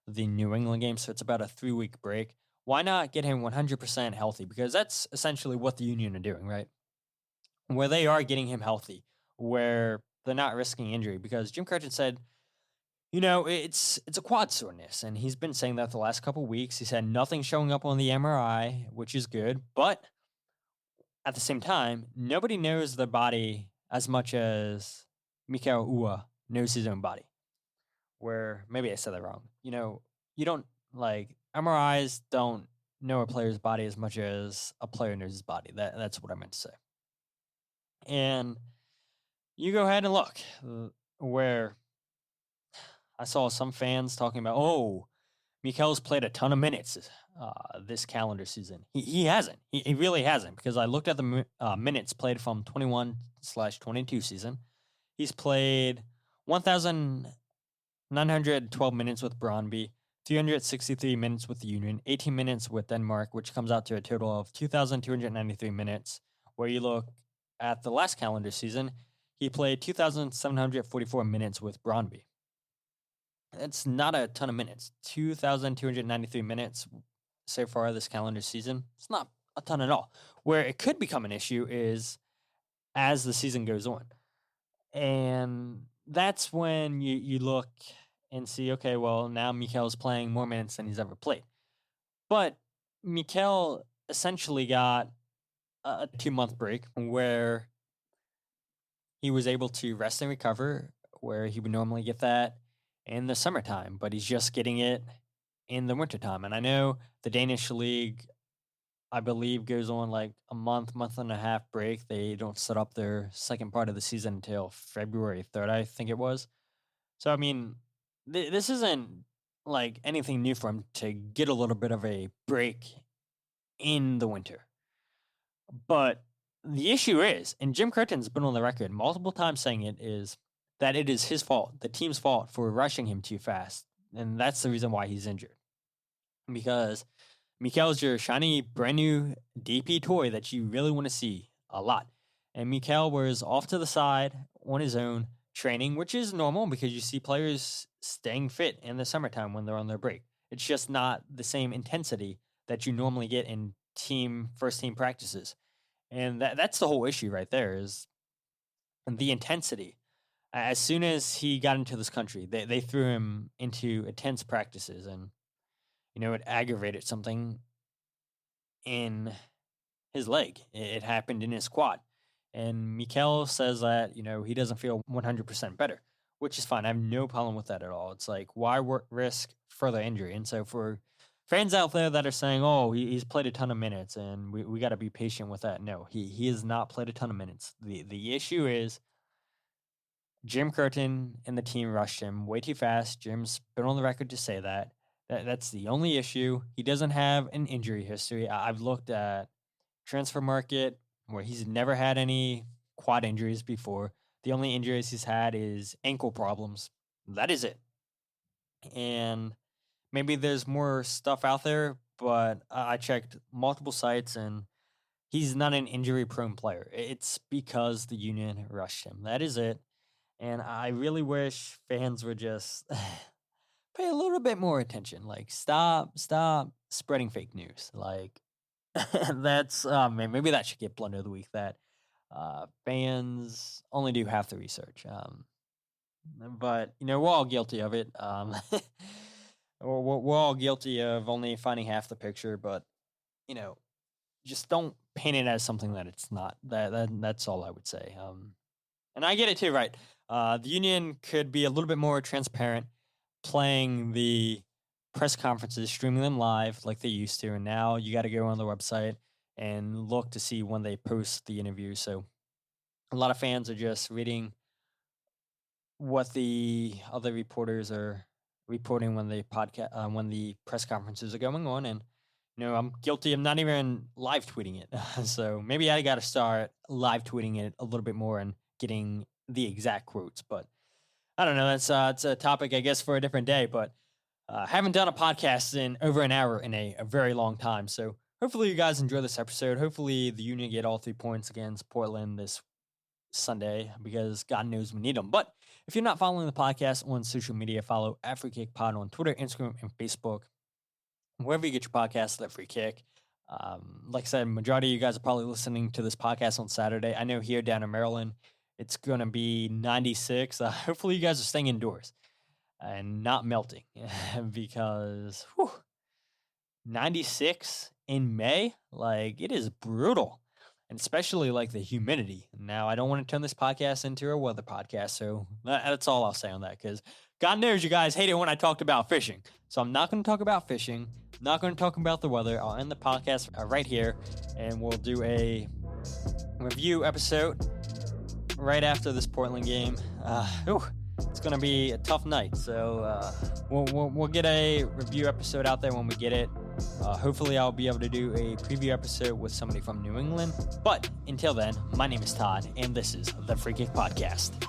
the New England game, so it's about a 3-week break. Why not get him 100% healthy? Because that's essentially what the Union are doing, right? Where they are getting him healthy, where they're not risking injury. Because Jim Curtin said, it's a quad soreness, and he's been saying that the last couple weeks. He's had nothing showing up on the MRI, which is good, but at the same time, nobody knows the body as much as Mikael Uhre knows his own body. Where maybe I said that wrong. You don't MRIs don't know a player's body as much as a player knows his body. That's what I meant to say. And you go ahead and look where I saw some fans talking about, Mikael's played a ton of minutes this calendar season. He hasn't. He really hasn't, because I looked at the minutes played from 21/22 season. He's played 1,912 minutes with Brøndby, 363 minutes with the Union, 18 minutes with Denmark, which comes out to a total of 2,293 minutes. Where you look at the last calendar season, he played 2,744 minutes with Brøndby. It's not a ton of minutes. 2,293 minutes so far this calendar season. It's not a ton at all. Where it could become an issue is as the season goes on. And that's when you look and see, okay, well, now Mikael's playing more minutes than he's ever played. But Mikael essentially got a 2-month break where he was able to rest and recover, where he would normally get that in the summertime, but he's just getting it in the wintertime. And I know the Danish league, I believe, goes on like a month and a half break. They don't set up their second part of the season until February 3rd, I think it was. So, I mean, this isn't like anything new for him to get a little bit of a break in the winter. But the issue is, and Jim Curtin's been on the record multiple times saying it, is that it is his fault, the team's fault, for rushing him too fast. And that's the reason why he's injured. Because Mikael's your shiny, brand new DP toy that you really want to see a lot. And Mikael was off to the side on his own training, which is normal because you see players staying fit in the summertime when they're on their break. It's just not the same intensity that you normally get in first team practices. And that's the whole issue right there, is the intensity. As soon as he got into this country, they threw him into intense practices, and it aggravated something in his leg. It happened in his quad, And Mikael says that, he doesn't feel 100% better, which is fine. I have no problem with that at all. It's like, why risk further injury? And so for fans out there that are saying, oh, he's played a ton of minutes and we got to be patient with that. No, he has not played a ton of minutes. The issue is Jim Curtin and the team rushed him way too fast. Jim's been on the record to say that. That's the only issue. He doesn't have an injury history. I've looked at transfer market where he's never had any quad injuries before. The only injuries he's had is ankle problems. That is it. And maybe there's more stuff out there, but I checked multiple sites and he's not an injury-prone player. It's because the Union rushed him. That is it. And I really wish fans would just pay a little bit more attention. Like, stop spreading fake news. Like, that's, maybe that should get Blunder of the Week, that fans only do half the research. But, we're all guilty of it. We're all guilty of only finding half the picture, but, just don't paint it as something that it's not. That's all I would say. And I get it too, right? The Union could be a little bit more transparent, playing the press conferences, streaming them live like they used to, and now you got to go on the website and look to see when they post the interview. So a lot of fans are just reading what the other reporters are reporting when they when the press conferences are going on, and I'm guilty of not even live tweeting it. So maybe I got to start live tweeting it a little bit more and getting the exact quotes. But I don't know. That's it's a topic, I guess, for a different day. But haven't done a podcast in over an hour in a very long time. So hopefully you guys enjoy this episode. Hopefully the Union get all 3 points against Portland this Sunday, because God knows we need them. But if you're not following the podcast on social media, follow at Free Kick Pod on Twitter, Instagram, and Facebook. Wherever you get your podcasts, let Free Kick. Like I said, majority of you guys are probably listening to this podcast on Saturday. I know here down in Maryland, it's going to be 96. Hopefully you guys are staying indoors and not melting, because 96 in May, like, it is brutal. And especially like the humidity. Now, I don't want to turn this podcast into a weather podcast, so that's all I'll say on that, because God knows you guys hate it when I talked about fishing. So I'm not going to talk about fishing, not going to talk about the weather. I'll end the podcast right here, and we'll do a review episode right after this Portland game. It's going to be a tough night, so we'll get a review episode out there when we get it. Hopefully I'll be able to do a preview episode with somebody from New England. But until then, my name is Todd, and this is the Free Kick Podcast.